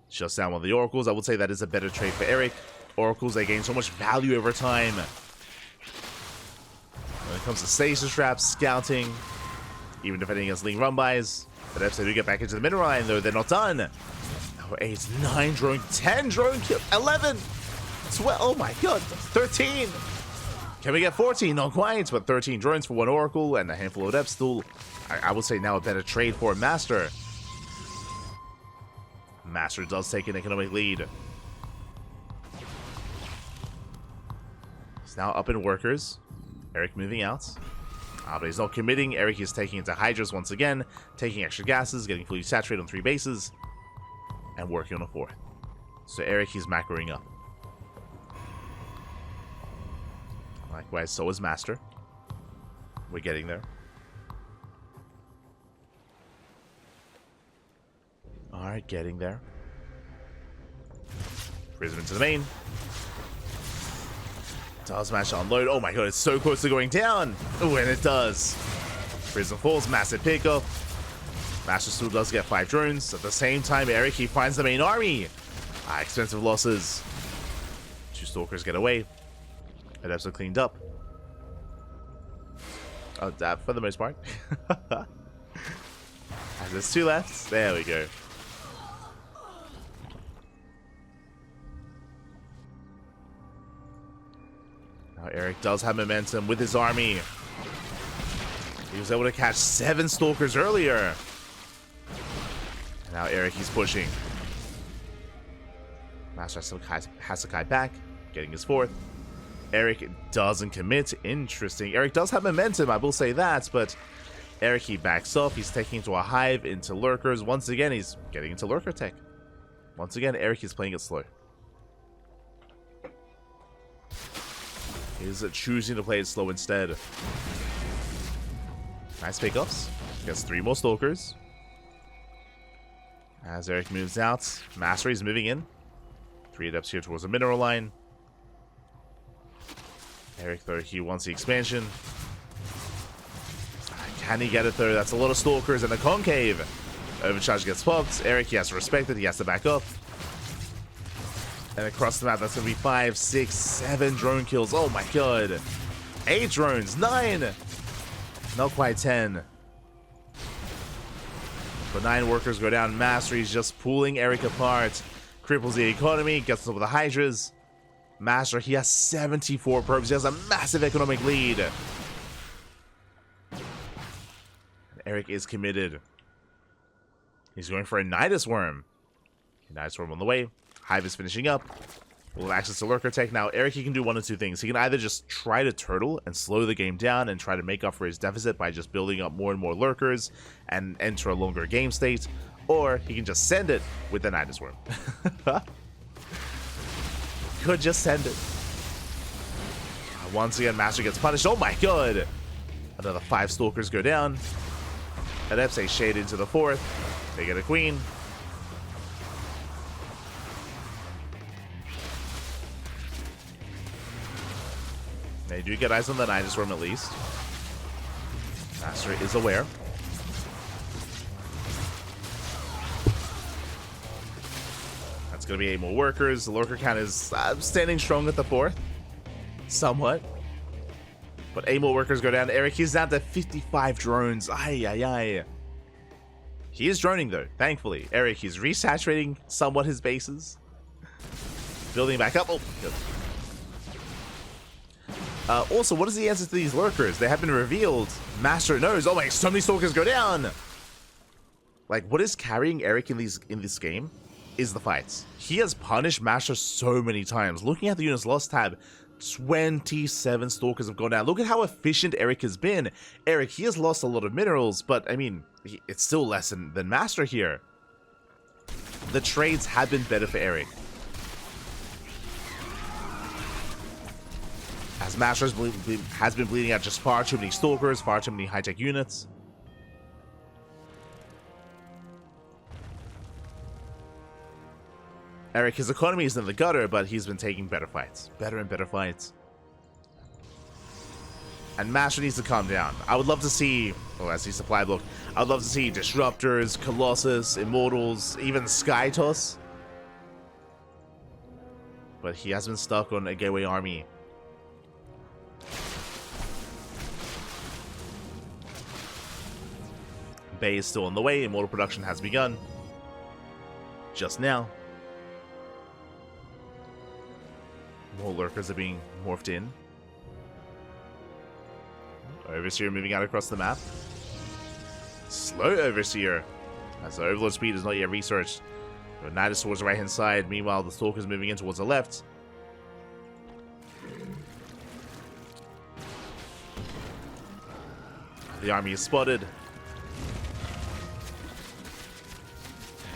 Shuts down one of the Oracles. I would say that is a better trade for Erik. Oracles, they gain so much value over time. When it comes to stasis traps, scouting, even defending against Ling run-bys. But if they do get back into the middle line, though, they're not done. Oh, 8, 9 drone, 10 drone kill, 11, 12, oh my god, 13. Can we get 14? Not quite, but 13 drones for 1 Oracle and a handful of depths. Still, I would say now a better trade for MasTeR. MasTeR does take an economic lead. He's now up in workers. Erik moving out. But he's not committing. Erik is taking into Hydras once again, taking extra gases, getting fully saturated on 3 bases, and working on a 4th. So Erik is macroing up. Likewise, so is MasTeR. We're getting there. Alright, getting there. Prism into the main. Does manage to unload. Oh my god, it's so close to going down. Oh, and it does. Prism falls, massive pickup. MasTeR still does get 5 drones. At the same time, Erik, he finds the main army. Expensive losses. 2 Stalkers get away. Adepts are cleaned up. Oh, for the most part. And there's 2 left. There we go. Now Erik does have momentum with his army. He was able to catch 7 Stalkers earlier. And now Erik, he's pushing. MasTeR still has to kite back, getting his 4th. Erik doesn't commit. Interesting. Erik does have momentum, I will say that, but Erik, he backs off. He's taking into a hive, into lurkers. Once again, he's getting into lurker tech. Once again, Erik is playing it slow. He's choosing to play it slow instead. Nice pickups. Gets 3 more Stalkers. As Erik moves out, MasTeR is moving in. 3 adepts here towards the mineral line. Erik, though, he wants the expansion. Can he get it, though? That's a lot of Stalkers and a concave. Overcharge gets popped. Erik, he has to respect it. He has to back up. And across the map, that's going to be 5, 6, 7 drone kills. Oh my god. 8 drones. 9. Not quite 10. But 9 workers go down. MasTeR, he's just pulling Erik apart. Cripples the economy. Gets up with the Hydras. MasTeR, he has 74 probes. He has a massive economic lead. And Erik is committed. He's going for a Nidus Worm. Nidus Worm on the way. Hive is finishing up. We'll have access to lurker tech. Now, Erik, he can do one of 2 things. He can either just try to turtle and slow the game down and try to make up for his deficit by just building up more and more lurkers and enter a longer game state, or he can just send it with the Nidus Worm. Could just send it. Once again, MasTeR gets punished. Oh my god! Another 5 Stalkers go down. Adepts, they shade into the 4th. They get a Queen. They do get eyes on the Nidus Worm at least. MasTeR is aware. That's going to be 8 more workers. The lurker count is standing strong at the 4th. Somewhat. But 8 more workers go down. Erik, he's down to 55 drones. Ay, ay, ay. He is droning, though, thankfully. Erik, he's resaturating somewhat his bases. Building back up. Oh, good. Also, what is the answer to these lurkers? They have been revealed. MasTeR knows. Oh my, so many Stalkers go down. Like, what is carrying Erik in this game is the fights. He has punished MasTeR so many times. Looking at the units lost tab, 27 Stalkers have gone down. Look at how efficient Erik has been. Erik, he has lost a lot of minerals, but I mean, it's still less than MasTeR here. The trades have been better for Erik. As MasTeR has been bleeding out just far too many Stalkers, far too many high-tech units. Erik, his economy is in the gutter, but he's been taking better fights. Better and better fights. And MasTeR needs to calm down. I would love to see... Oh, I see supply block. I would love to see Disruptors, Colossus, Immortals, even Skytoss. But he has been stuck on a gateway army. Bay is still on the way. Immortal production has begun. Just now. More lurkers are being morphed in. Overseer moving out across the map. Slow Overseer, as the Overlord speed is not yet researched. Nidus towards the right hand side. Meanwhile, the Stalker's moving in towards the left. The army is spotted.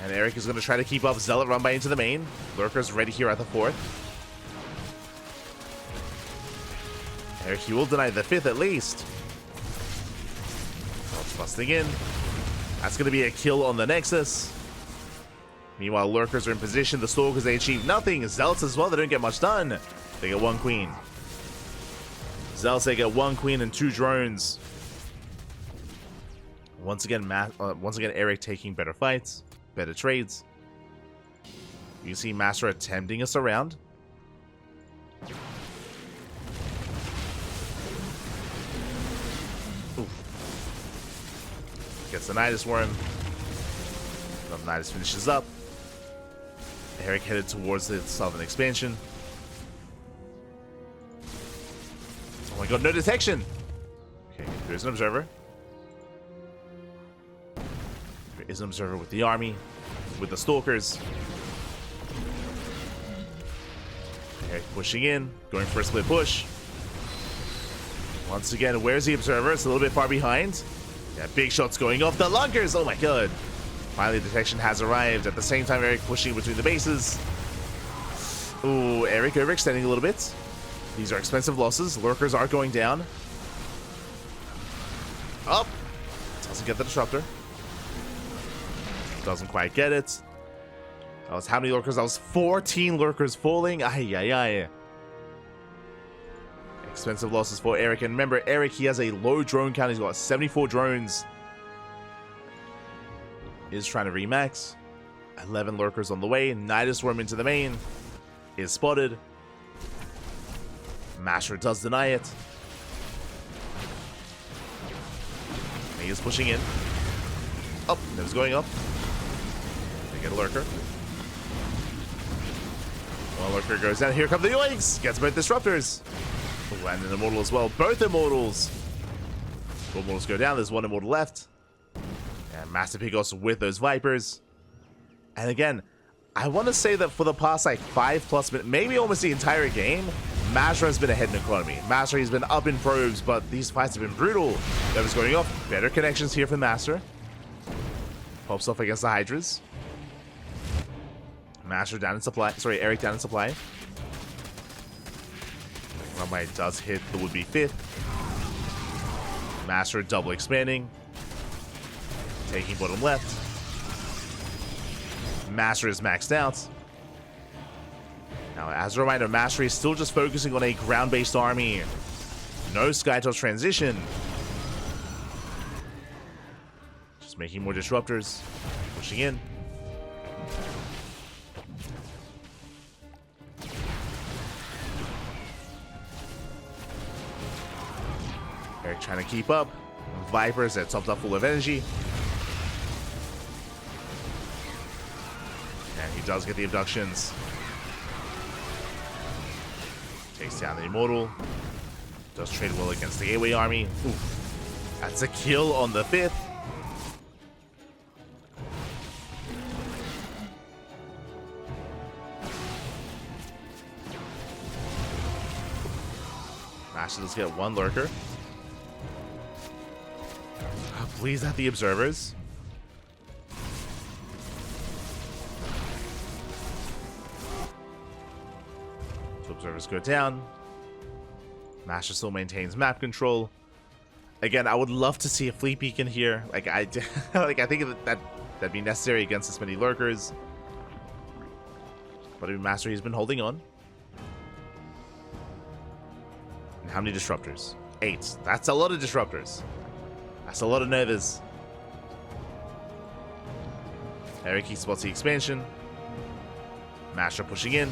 And Erik is going to try to keep up. Zealot run by into the main. Lurkers ready here at the 4th. Erik, he will deny the 5th at least. Zealot's busting in. That's going to be a kill on the Nexus. Meanwhile, Lurkers are in position. The Stalkers, they achieve nothing. Zealots as well, they don't get much done. They get 1 queen. Zealots, they get 1 queen and 2 drones. Once again, Erik taking better fights. Better trades. You see MasTeR attempting us around. Oof. Gets the Nidus Worm. The Nidus finishes up. Erik headed towards the southern expansion. Oh my god, no detection! Okay, there's an observer. There is an observer with the army, with the Stalkers. Erik pushing in, going for a split push. Once again, where's the observer? It's a little bit far behind. Yeah, big shots going off. The Lunkers! Oh my god. Finally, detection has arrived. At the same time, Erik pushing between the bases. Ooh, Erik overextending a little bit. These are expensive losses. Lurkers are going down. Up. Doesn't get the Disruptor. Doesn't quite get it. That was how many Lurkers? That was 14 Lurkers falling. Ay, ay, ay. Expensive losses for Erik. And remember, Erik, he has a low drone count. He's got 74 drones. Is trying to remax. 11 Lurkers on the way. Nidus Worm into the main. Is spotted. MasTeR does deny it. He is pushing in. Up. That was going up. They get a Lurker. One Lurker goes down. Here come the Yoinks. Gets both Disruptors. Oh, and an Immortal as well. Both Immortals. 4 Immortals go down. There's 1 Immortal left. And MasTeR Picos with those Vipers. And again, I want to say that for the past like 5+ minutes, maybe almost the entire game, MasTeR has been ahead in economy. MasTeR has been up in probes, but these fights have been brutal. That was going off. Better connections here for MasTeR. Pops off against the Hydras. MasTeR down in supply. Sorry, Erik down in supply. Runway does hit the would-be 5th. MasTeR double expanding. Taking bottom left. MasTeR is maxed out. Now, as a reminder, MasTeR is still just focusing on a ground-based army. No Skytoss transition. Just making more Disruptors. Pushing in. Erik trying to keep up. Vipers that topped up full of energy. And he does get the abductions. Takes down the Immortal. Does trade well against the gateway army. Ooh. That's a kill on the 5th. MasTeR does get 1 Lurker. Oh, please not the observers. Observers go down. MasTeR still maintains map control. Again, I would love to see a fleet beacon here. Like I think that'd be necessary against this many Lurkers. But MasTeR, he's been holding on. And how many disruptors? 8. That's a lot of disruptors. That's a lot of Novas. Erik, he spots the expansion. MasTeR pushing in.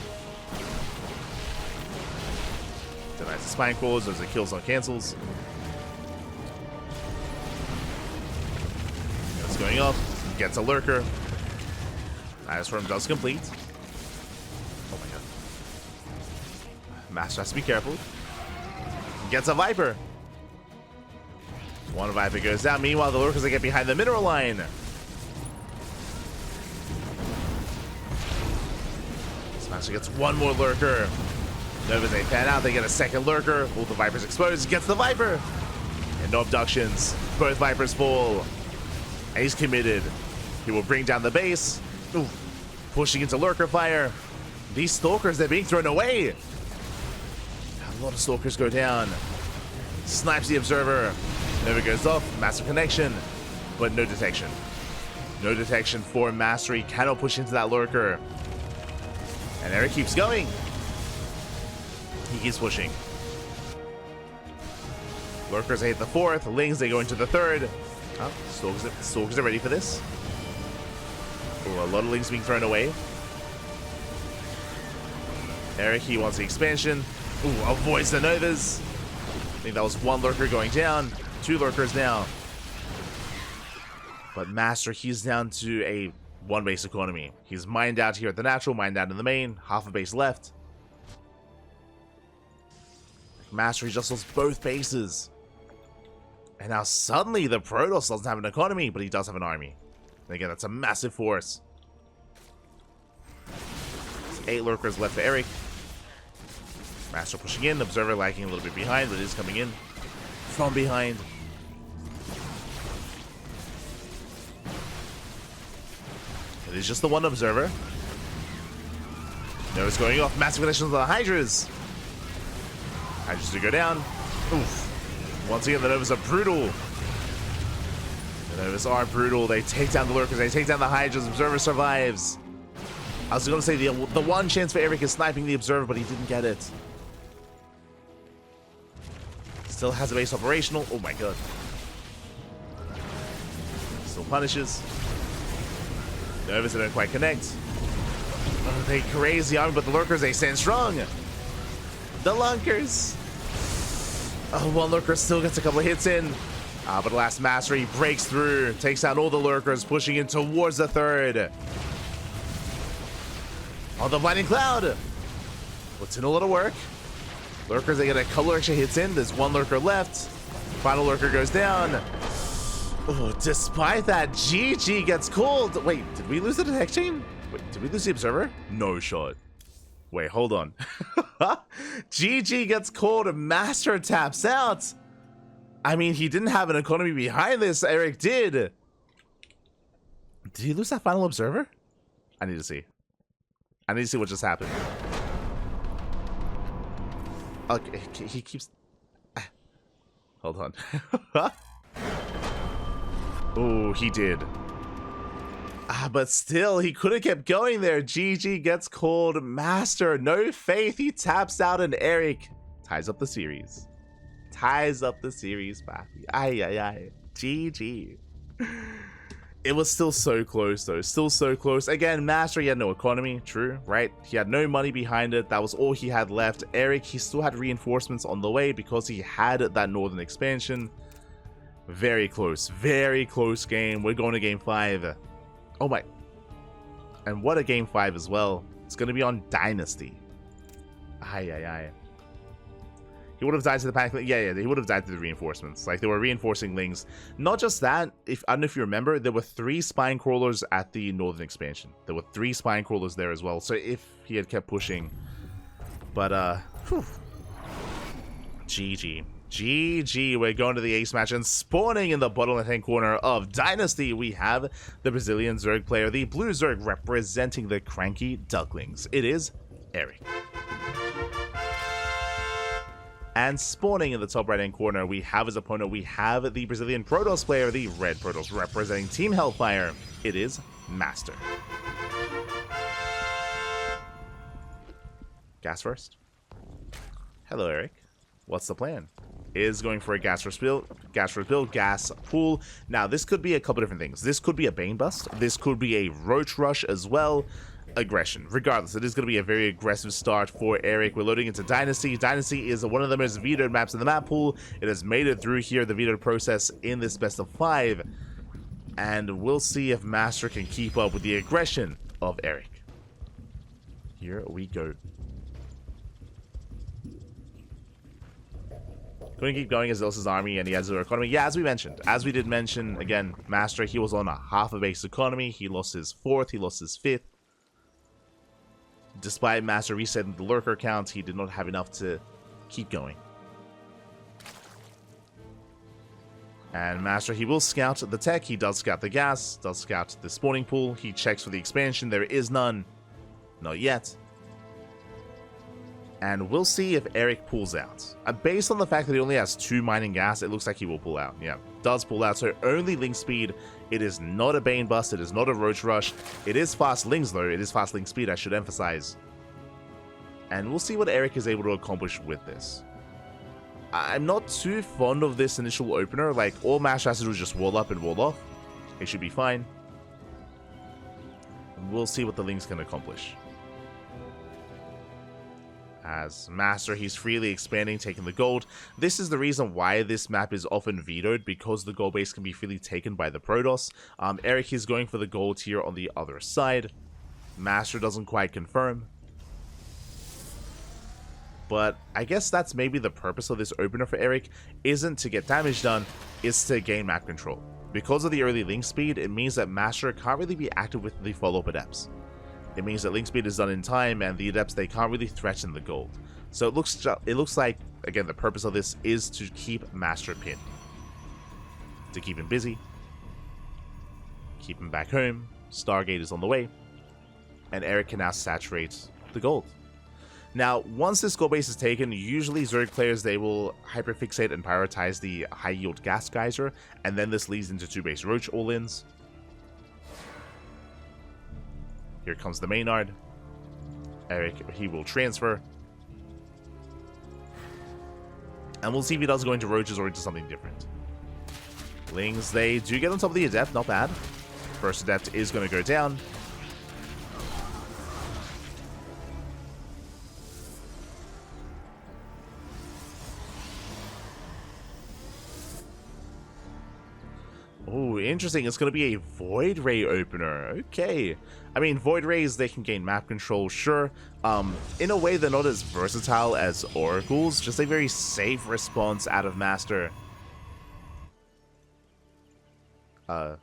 Denies the spine crawlers, those are kills on cancels. That's going up. Gets a lurker. Storm does complete. Oh my god. MasTeR has to be careful. Gets a Viper. One Viper goes down. Meanwhile, the lurkers, they get behind the mineral line. MasTeR gets one more lurker. Novas, they fan out. They get a second lurker. All the Vipers exposed. Gets the Viper. And no abductions. Both Vipers fall. And he's committed. He will bring down the base. Ooh. Pushing into lurker fire. These stalkers, they're being thrown away. A lot of stalkers go down. Snipes the observer. Nova goes off. MasTeR connection. But no detection. No detection for MasTeR. He cannot push into that lurker. And Erik keeps going. He keeps pushing. Lurkers, they hit the 4th. Lings, they go into the 3rd. Oh, stalkers are ready for this. Ooh, a lot of Lings being thrown away. Erik, he wants the expansion. Ooh, avoids the Novas. I think that was one lurker going down. 2 lurkers now. But MasTeR, he's down to a 1 base economy. He's mined out here at the natural, mined out in the main. Half a base left. MasTeR, he just lost both bases. And now suddenly the Protoss doesn't have an economy, but he does have an army. And again, that's a massive force. There's 8 lurkers left for Erik. MasTeR pushing in, Observer lagging a little bit behind, but it is coming in from behind. It is just the one Observer. Nova's going off. Massive connections on the Hydras. Hydras do go down. Oof. Once again, the Novas are brutal. The Novas are brutal. They take down the lurkers. They take down the Hydras. Observer survives. I was going to say the one chance for Erik is sniping the Observer, but he didn't get it. Still has a base operational. Oh my god. Still punishes. Novas, they don't quite connect. Oh, they crazy army, but the lurkers, they stand strong. The lunkers. Oh, one lurker still gets a couple of hits in. But the last MasTeR, he breaks through, takes down all the lurkers, pushing in towards the 3rd. Oh, the blinding cloud. Puts in a little work. Lurkers, they get a couple extra hits in. There's one lurker left. Final lurker goes down. Oh, despite that, GG gets called. Wait, did we lose the detect chain? Wait, did we lose the observer? No shot. Wait, hold on. GG gets called. MasTeR taps out. I mean, he didn't have an economy behind this. Erik did. Did he lose that final observer? I need to see. I need to see what just happened. Okay, he keeps... Hold on. Oh, he did. But still, he could have kept going there. GG gets called. MasTeR, no faith. He taps out, and Erik ties up the series. Ties up the series, papi. Ay, ay, ay. GG. It was still so close, though. Still so close. Again, MasTeR, he had no economy. True, right? He had no money behind it. That was all he had left. Erik, he still had reinforcements on the way because he had that northern expansion. Very close game. We're going to game 5. Oh my. And what a game 5 as well. It's going to be on Dynasty. Ay, ay, ay. He would have died to the panic. Yeah, he would have died to the reinforcements. Like, they were reinforcing Lings. Not just that, I don't know if you remember, there were 3 spine crawlers at the northern expansion. There were 3 spine crawlers there as well. So if he had kept pushing. But, whew. GG. GG, we're going to the ace match, and spawning in the bottom left-hand corner of Dynasty, we have the Brazilian Zerg player, the blue Zerg, representing the CranKy Ducklings. It is Erik. And spawning in the top right-hand corner, we have his opponent, we have the Brazilian Protoss player, the red Protoss, representing Team Hellfire. It is MasTeR. Gas first. Hello, Erik. What's the plan? Is going for a gas first build, gas pool. Now, this could be a couple different things. This could be a Bane bust. This could be a Roach Rush as well. Aggression. Regardless, it is going to be a very aggressive start for Erik. We're loading into Dynasty. Dynasty is one of the most vetoed maps in the map pool. It has made it through here, the vetoed process in this best of 5. And we'll see if MasTeR can keep up with the aggression of Erik. Here we go. Going to keep going as Ilsa's army, and he has 0 economy. Yeah, as we did mention, again, MasTeR, he was on a half a base economy. He lost his 4th, he lost his 5th. Despite MasTeR resetting the lurker count, he did not have enough to keep going. And MasTeR, he will scout the tech. He does scout the gas, does scout the spawning pool. He checks for the expansion. There is none. Not yet. And we'll see if Erik pulls out. Based on the fact that he only has 2 mining gas, it looks like he will pull out. Yeah, does pull out. So only link speed. It is not a Bane bust. It is not a Roach Rush. It is fast links, though. It is fast link speed, I should emphasize. And we'll see what Erik is able to accomplish with this. I'm not too fond of this initial opener. Like, all MasTeR has to do is just wall up and wall off. It should be fine. We'll see what the links can accomplish. As MasTeR, he's freely expanding, taking the gold. This is the reason why this map is often vetoed, because the gold base can be freely taken by the Protoss. Erik is going for the gold here on the other side. MasTeR doesn't quite confirm. But I guess that's maybe the purpose of this opener for Erik, isn't to get damage done, it's to gain map control. Because of the early link speed, it means that MasTeR can't really be active with the follow-up adepts. It means that link speed is done in time, and the adepts, they can't really threaten the gold. So it looks like, again, the purpose of this is to keep MasTeR pinned. To keep him busy. Keep him back home. Stargate is on the way. And Erik can now saturate the gold. Now, once this gold base is taken, usually Zerg players, they will hyperfixate and prioritize the high-yield gas geyser, and then this leads into 2-base Roach all-ins. Here comes the Maynard. Erik, he will transfer. And we'll see if he does go into Roaches or into something different. Lings, they do get on top of the Adept, not bad. First Adept is going to go down. Oh, interesting. It's going to be a Void Ray opener. Okay. I mean, Void Rays, they can gain map control, sure. In a way, they're not as versatile as Oracles. Just a very safe response out of MasTeR. Hello,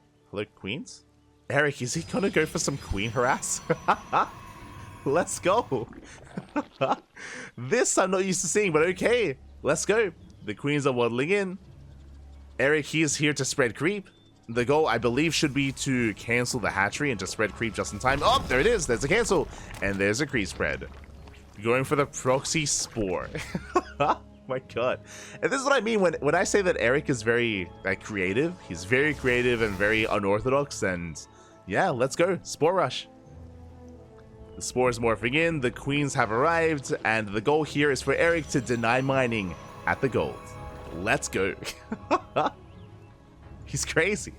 Queens? Erik, is he going to go for some Queen harass? Let's go. This I'm not used to seeing, but okay. Let's go. The Queens are waddling in. Erik, he is here to spread creep. The goal, I believe, should be to cancel the hatchery and to spread creep just in time. Oh, there it is. There's a cancel. And there's a creep spread. Going for the proxy spore. Oh my god. And this is what I mean when I say that Erik is very creative. He's very creative and very unorthodox. And yeah, let's go. Spore rush. The spore is morphing in. The queens have arrived. And the goal here is for Erik to deny mining at the gold. Let's go. He's crazy.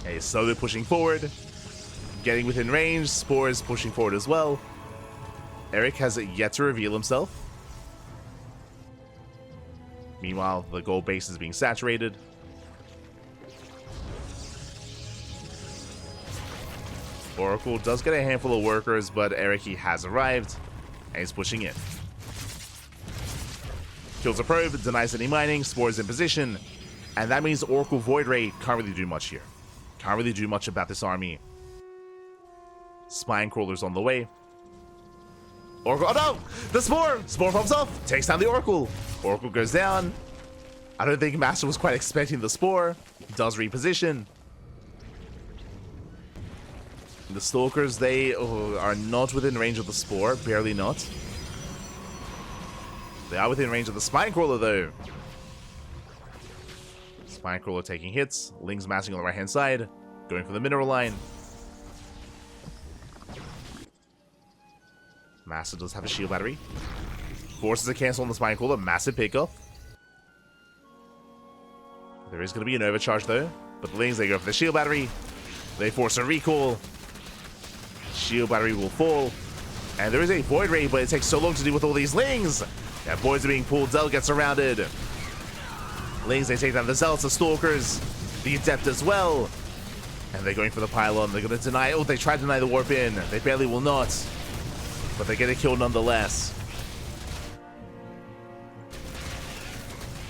Okay, he's slowly pushing forward. Getting within range. Spore is pushing forward as well. Erik has yet to reveal himself. Meanwhile, the gold base is being saturated. Oracle does get a handful of workers, but Erik, he has arrived. And he's pushing in. Kills a probe, denies any mining, spores in position, and that means Oracle Void Ray can't really do much here. Can't really do much about this army. Spine Crawler's on the way. Oracle, oh no! The Spore! Spore pops off, takes down the Oracle. Oracle goes down. I don't think MasTeR was quite expecting the Spore. Does reposition. The Stalkers, they are not within range of the Spore, barely not. They are within range of the Spine Crawler, though. Spine Crawler taking hits. Lings massing on the right-hand side. Going for the mineral line. MasTeR does have a shield battery. Forces a cancel on the Spine Crawler. Massive pickoff. There is going to be an overcharge though. But the Lings, they go for the shield battery. They force a recall. Shield battery will fall. And there is a Void Ray, but it takes so long to deal with all these Lings. Yeah, Voids are being pulled. Zell gets surrounded. Lings, they take down the Zealots, the Stalkers, the Adept as well. And they're going for the pylon. They're going to deny. Oh, they try to deny the warp in. They barely will not. But they get a kill nonetheless.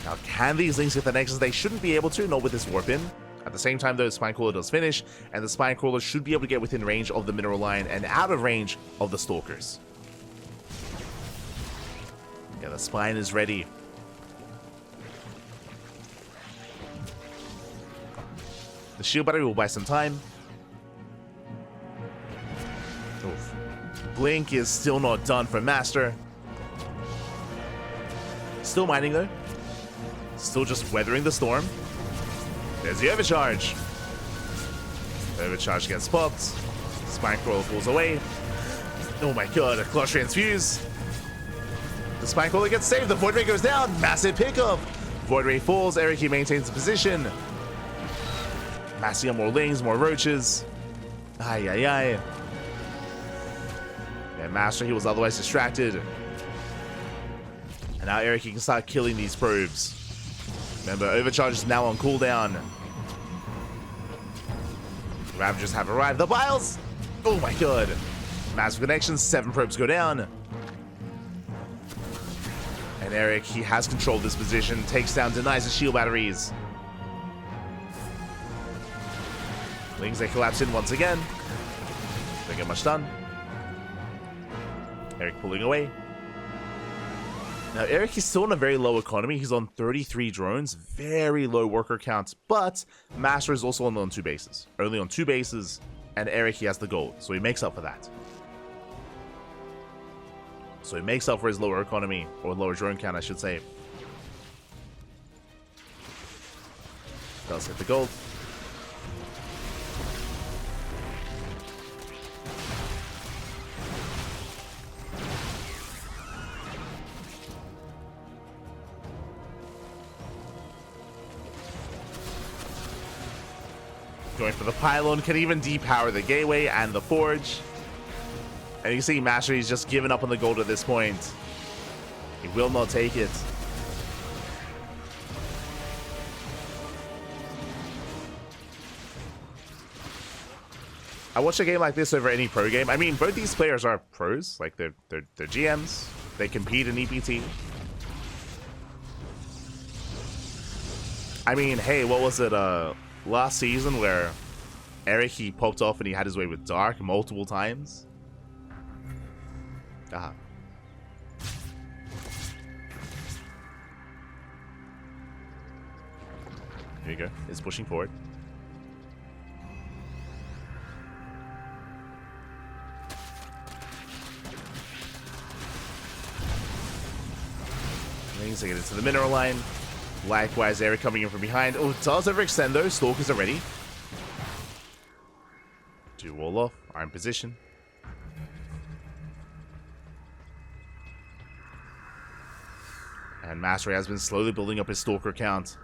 Now, can these Lings get the Nexus? They shouldn't be able to, not with this warp in. At the same time, though, the Spine Crawler does finish, and the Spine Crawler should be able to get within range of the Mineral Line and out of range of the Stalkers. Yeah, the Spine is ready. The shield battery will buy some time. Oof. Blink is still not done for MasTeR. Still mining, though. Still just weathering the storm. There's the overcharge. The overcharge gets popped. Spine Crawler falls away. Oh my god, a Clutch Transfuse. The Spine Crawler gets saved. The Void Ray goes down. Massive pickup. Void Ray falls. Erik, he maintains the position. MasTeR, more Lings, more Roaches. Ay, ay, ay. Yeah, MasTeR, he was otherwise distracted. And now Erik, he can start killing these probes. Remember, Overcharge is now on cooldown. Ravagers have arrived. The Biles! Oh my god. Massive connections. 7 probes go down. And Erik, he has controlled this position. Takes down, denies the shield batteries. Lings, they collapse in once again. Don't get much done. Erik pulling away. Now, Erik is still in a very low economy. He's on 33 drones. Very low worker count. But MasTeR is also only on 2 bases. Only on 2 bases. And Erik, he has the gold. So he makes up for that. So he makes up for his lower economy. Or lower drone count, I should say. Does hit the gold. Going for the pylon, can even depower the gateway and the forge. And you can see MasTeR, he's just given up on the gold at this point. He will not take it. I watch a game like this over any pro game. I mean, both these players are pros. Like, they're GMs. They compete in EPT. I mean, hey, what was it, last season where Erik, he popped off and he had his way with Dark multiple times? Aha. Here you go. It's pushing forward. Lings, they get into the Mineral Line. Likewise, Erik coming in from behind. Oh, does overextend though. Stalkers are ready. 2 wall off. Are in position. And MasTeR has been slowly building up his Stalker count.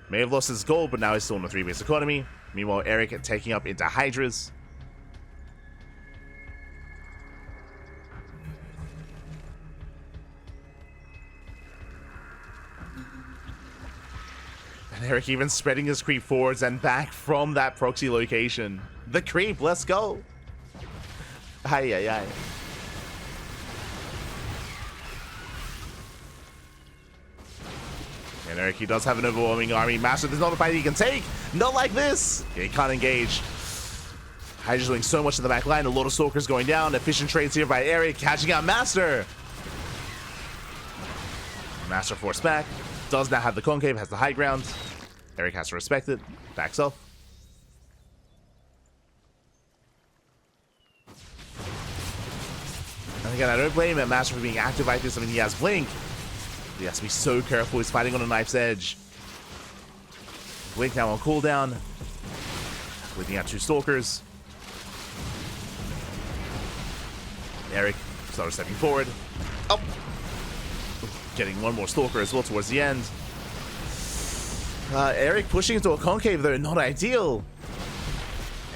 May have lost his gold, but now he's still in a 3-base economy. Meanwhile, Erik taking up into Hydras. And Erik even spreading his creep forwards and back from that proxy location. The creep, let's go. Ay, ay, ay. And Erik, he does have an overwhelming army. MasTeR, there's not a fight he can take. Not like this. Yeah, he can't engage. Hydra's doing so much in the back line. A lot of Stalkers going down. Efficient trades here by Erik, catching out MasTeR. MasTeR forced back. Does now have the concave, has the high ground. Erik has to respect it. Backs off. And again, I don't blame him, MasTeR, for being active like this. I mean, he has Blink. He has to be so careful. He's fighting on a knife's edge. Blink now on cooldown. Bleeding out 2 Stalkers. Erik Starter stepping forward. Oh! Getting one more Stalker as well towards the end. Erik pushing into a concave though, not ideal.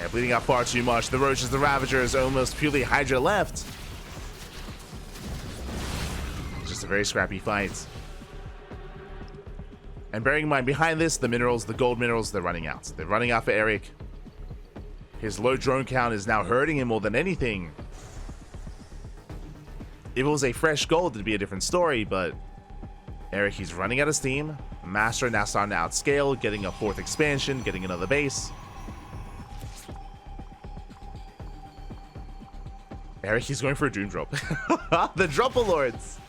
Yeah, bleeding out far too much. The Roaches, the Ravagers, almost purely Hydra left. Just a very scrappy fight. And bearing in mind, behind this, the minerals, the gold minerals, they're running out. They're running out for Erik. His low drone count is now hurting him more than anything. If it was a fresh gold, it'd be a different story, but Erik, he's running out of steam. MasTeR now starting to outscale, getting a 4th expansion, getting another base. Erik, he's going for a Doom Drop. The Dropper Lords!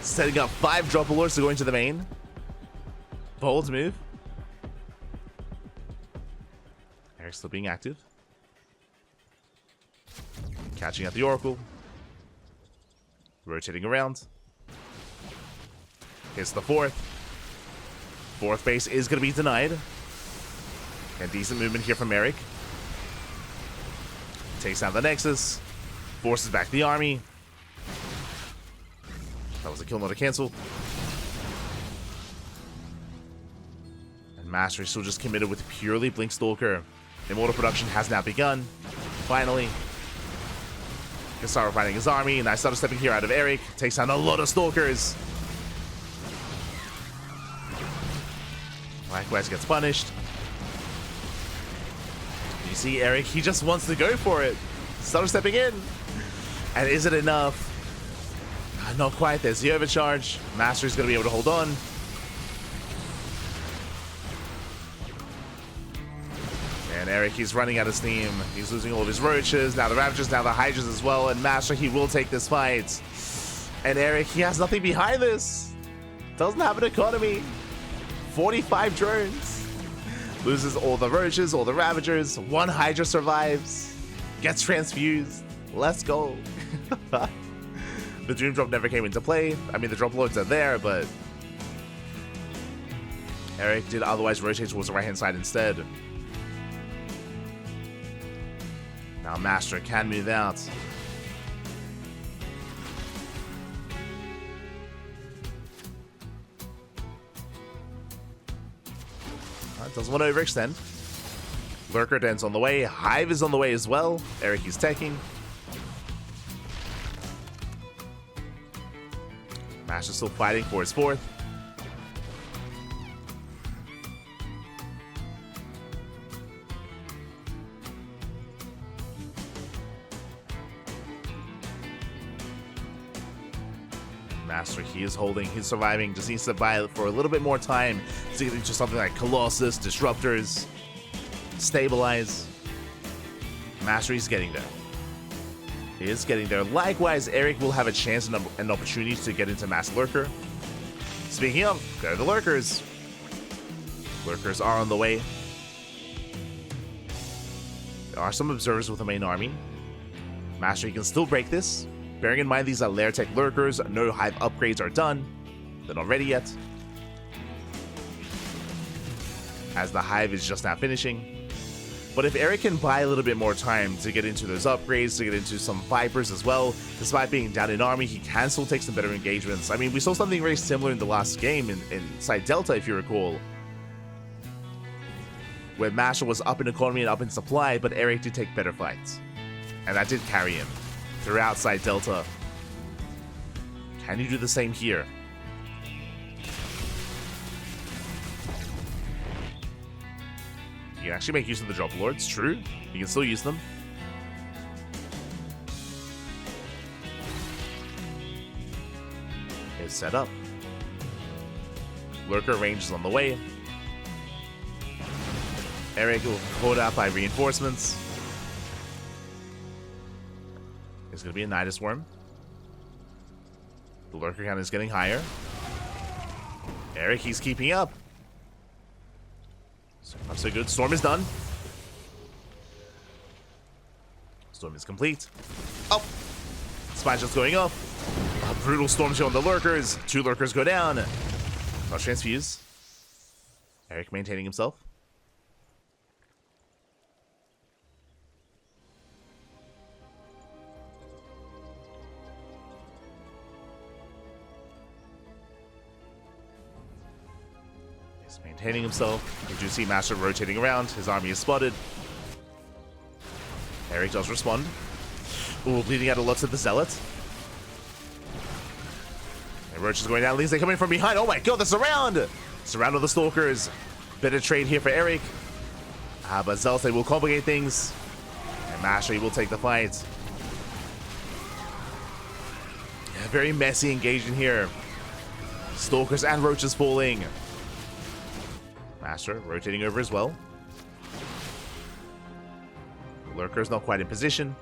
Setting up 5 Dropper Lords to go into the main. Bold move. Erik's still being active. Catching at the Oracle. Rotating around. Hits the 4th. 4th base is going to be denied. And decent movement here from Erik. Takes down the Nexus. Forces back the army. That was a kill, not a cancel. And MasTeR is still just committed with purely Blink Stalker. Immortal production has now begun. Finally. Kasara fighting his army. Nice starter stepping here out of Erik. Takes down a lot of Stalkers. Likewise gets punished. You see Erik, he just wants to go for it. Starter stepping in. And is it enough? Not quite. There's the overcharge. MasTeR is going to be able to hold on. And Erik, he's running out of steam. He's losing all of his Roaches. Now the Ravagers, now the Hydras as well. And MasTeR, he will take this fight. And Erik, he has nothing behind this. Doesn't have an economy. 45 drones. Loses all the Roaches, all the Ravagers. 1 Hydra survives. Gets transfused. Let's go. The Doom Drop never came into play. I mean, the Drop Lords are there, but Erik did otherwise rotate towards the right-hand side instead. Now MasTeR can move out. Doesn't want to overextend. Lurker Den's on the way. Hive is on the way as well. Erik is teching. MasTER still fighting for his 4th. MasTER, he is holding, he's surviving, just needs to buy for a little bit more time to get into something like Colossus, Disruptors, Stabilize. MasTER is getting there. He is getting there. Likewise, Erik will have a chance and an opportunity to get into Mass Lurker. Speaking of, go to the Lurkers. Lurkers are on the way. There are some observers with the main army. MasTER, he can still break this. Bearing in mind these are Lair Tech Lurkers, no Hive upgrades are done. They're not ready yet. As the Hive is just now finishing. But if Erik can buy a little bit more time to get into those upgrades, to get into some Vipers as well, despite being down in army, he can still take some better engagements. I mean, we saw something very similar in the last game in Side Delta, if you recall, where MasTER was up in economy and up in supply, but Erik did take better fights. And that did carry him throughout Side Delta. Can you do the same here? You can actually make use of the Drop Lords, true. You can still use them. It's set up. Lurker range is on the way. Erik will caught out by reinforcements. It's going to be a Nidus Worm. The Lurker count is getting higher. Erik, he's keeping up. So far, so good. Storm is done. Storm is complete. Oh! Smash is going off. A brutal Storm Show on the Lurkers. 2 Lurkers go down. Not transfuse. Erik maintaining himself. maintaining himself. We do see MasTeR rotating around. His army is spotted. Erik does respond. Ooh, bleeding out a lot to the Zealot. And Roach is going down. They're coming from behind. Oh my god, the surround! Surround of the Stalkers. Better trade here for Erik. But Zealots, they will complicate things. And MasTeR will take the fight. Yeah, very messy engagement here. Stalkers and Roaches falling. MasTeR rotating over as well. Lurker's not quite in position.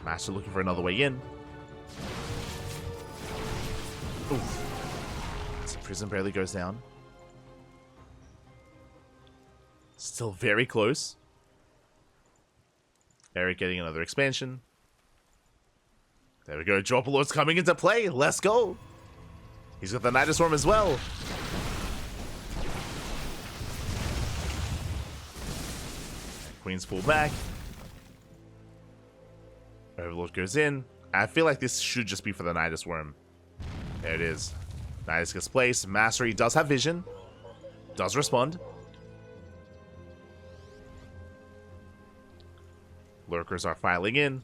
MasTeR looking for another way in. Oof. So Prison barely goes down. Still very close. Erik getting another expansion. There we go. Dropper Lord's coming into play. Let's go. He's got the Night Storm as well. Queens pull back. Overlord goes in. I feel like this should just be for the Nidus Worm. There it is. Nidus gets placed. MasTeR, he does have vision. Does respond. Lurkers are filing in.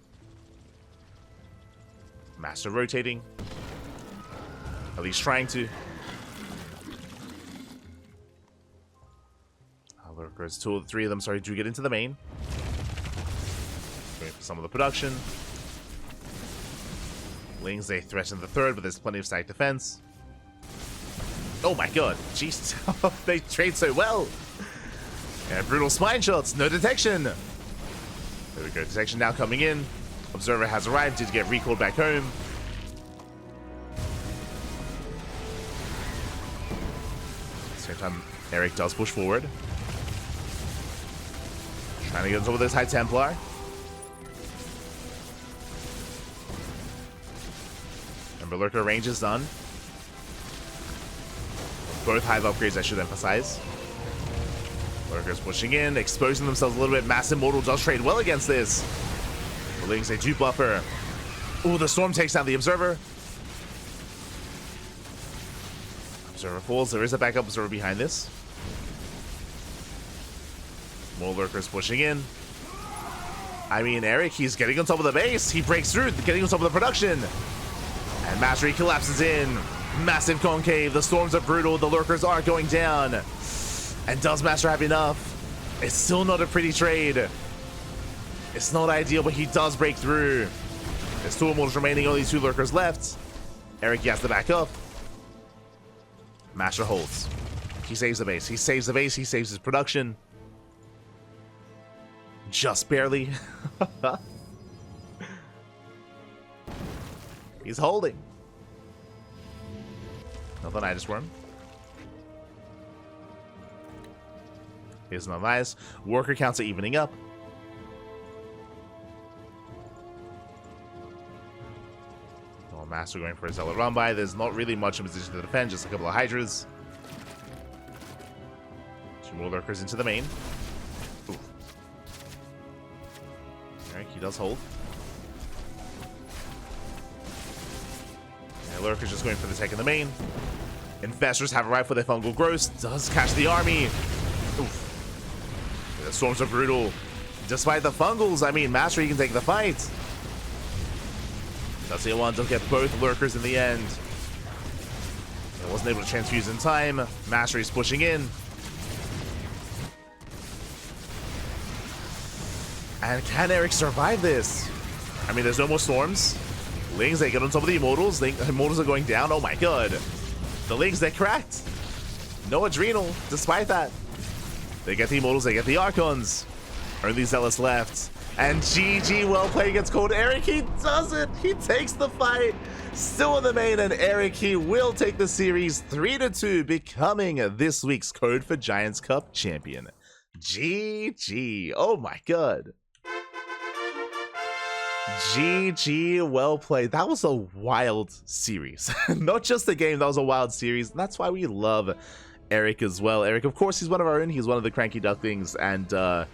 MasTeR rotating. At least trying to. Lurkers, three of them, sorry, do get into the main. Going for some of the production. Lings, they threaten the third, but there's plenty of static defense. Oh my god, jeez, they trade so well. And brutal spine shots, no detection. There we go, detection now coming in. Observer has arrived, did get recalled back home. At the same time, Erik does push forward. Trying to get on top of this High Templar. Remember, Lurker range is done. Both Hive upgrades, I should emphasize. Lurkers pushing in, exposing themselves a little bit. Mass Immortal does trade well against this. The Lings, they do buffer. Ooh, the Storm takes down the Observer. Observer falls. There is a backup Observer behind this. More Lurkers pushing in. I mean, Erik, he's getting on top of the base. He breaks through, getting on top of the production. And MasTeR collapses in. Massive concave. The storms are brutal. The Lurkers are going down. And does MasTeR have enough? It's still not a pretty trade. It's not ideal, but he does break through. There's 2 Immortals remaining, only 2 Lurkers left. Erik, he has to back up. MasTeR holds. He saves the base. He saves the base. He saves his production. Just barely. He's holding. Another Nidus Worm. Here's another Nidus. Worker counts are evening up. Oh, MasTeR going for a Zealot run by. There's not really much in position to defend, just a couple of Hydras. 2 more Lurkers into the main. Ooh. Erik, he does hold. And Lurker's just going for the tech in the main. Infestors have arrived for their fungal growth. Does catch the army. Oof. The storms are brutal. Despite the fungals, I mean, MasTeR, he can take the fight. One does get both Lurkers in the end. He wasn't able to transfuse in time. MasTeR is pushing in. And can Erik survive this? I mean, there's no more storms. Lings, they get on top of the Immortals. The Immortals are going down. Oh my god. The Lings, they're cracked. No Adrenal, despite that. They get the Immortals, they get the Archons. Only Zealots left. And GG, well played against Cold. Erik, he does it. He takes the fight. Still in the main, and Erik, he will take the series 3-2, becoming this week's Code for Giants Cup champion. GG. Oh my god. GG, well played. That was a wild series. Not just the game, that was a wild series. And that's why we love Erik as well. Erik, of course, he's one of our own. He's one of the CranKy Ducklings. And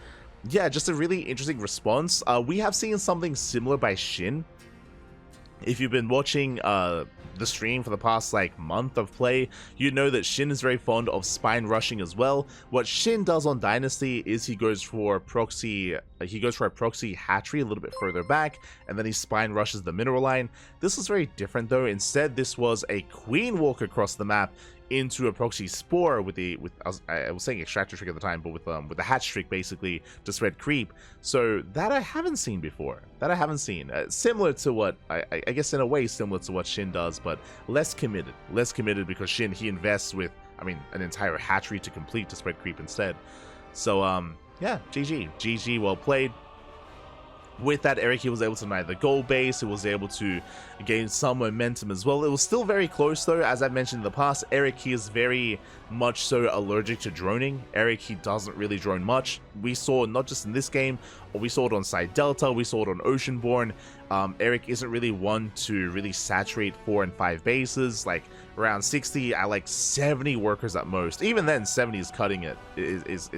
yeah, just a really interesting response. We have seen something similar by Shin. If you've been watching the stream for the past like month of play, you know that Shin is very fond of spine rushing as well. What Shin does on Dynasty is he goes for a proxy hatchery a little bit further back, and then he spine rushes the mineral line. This was very different though. Instead, this was a queen walk across the map into a proxy spore with I was saying extractor trick at the time, but with the hatch trick basically to spread creep. So that I haven't seen before. Similar to what I guess in a way similar to what Shin does, but less committed because Shin, he invests with, I mean, an entire hatchery to complete to spread creep instead. So yeah, GG, well played. With that, Erik, he was able to deny the goal base. He was able to gain some momentum as well. It was still very close though. As I mentioned in the past, Erik, he is very much so allergic to droning. Erik, he doesn't really drone much. We saw not just in this game, we saw it on Side Delta, we saw it on Oceanborn. Erik isn't really one to really saturate 4 and 5 bases, like around 60 at like 70 workers at most. Even then, 70 is cutting it. Is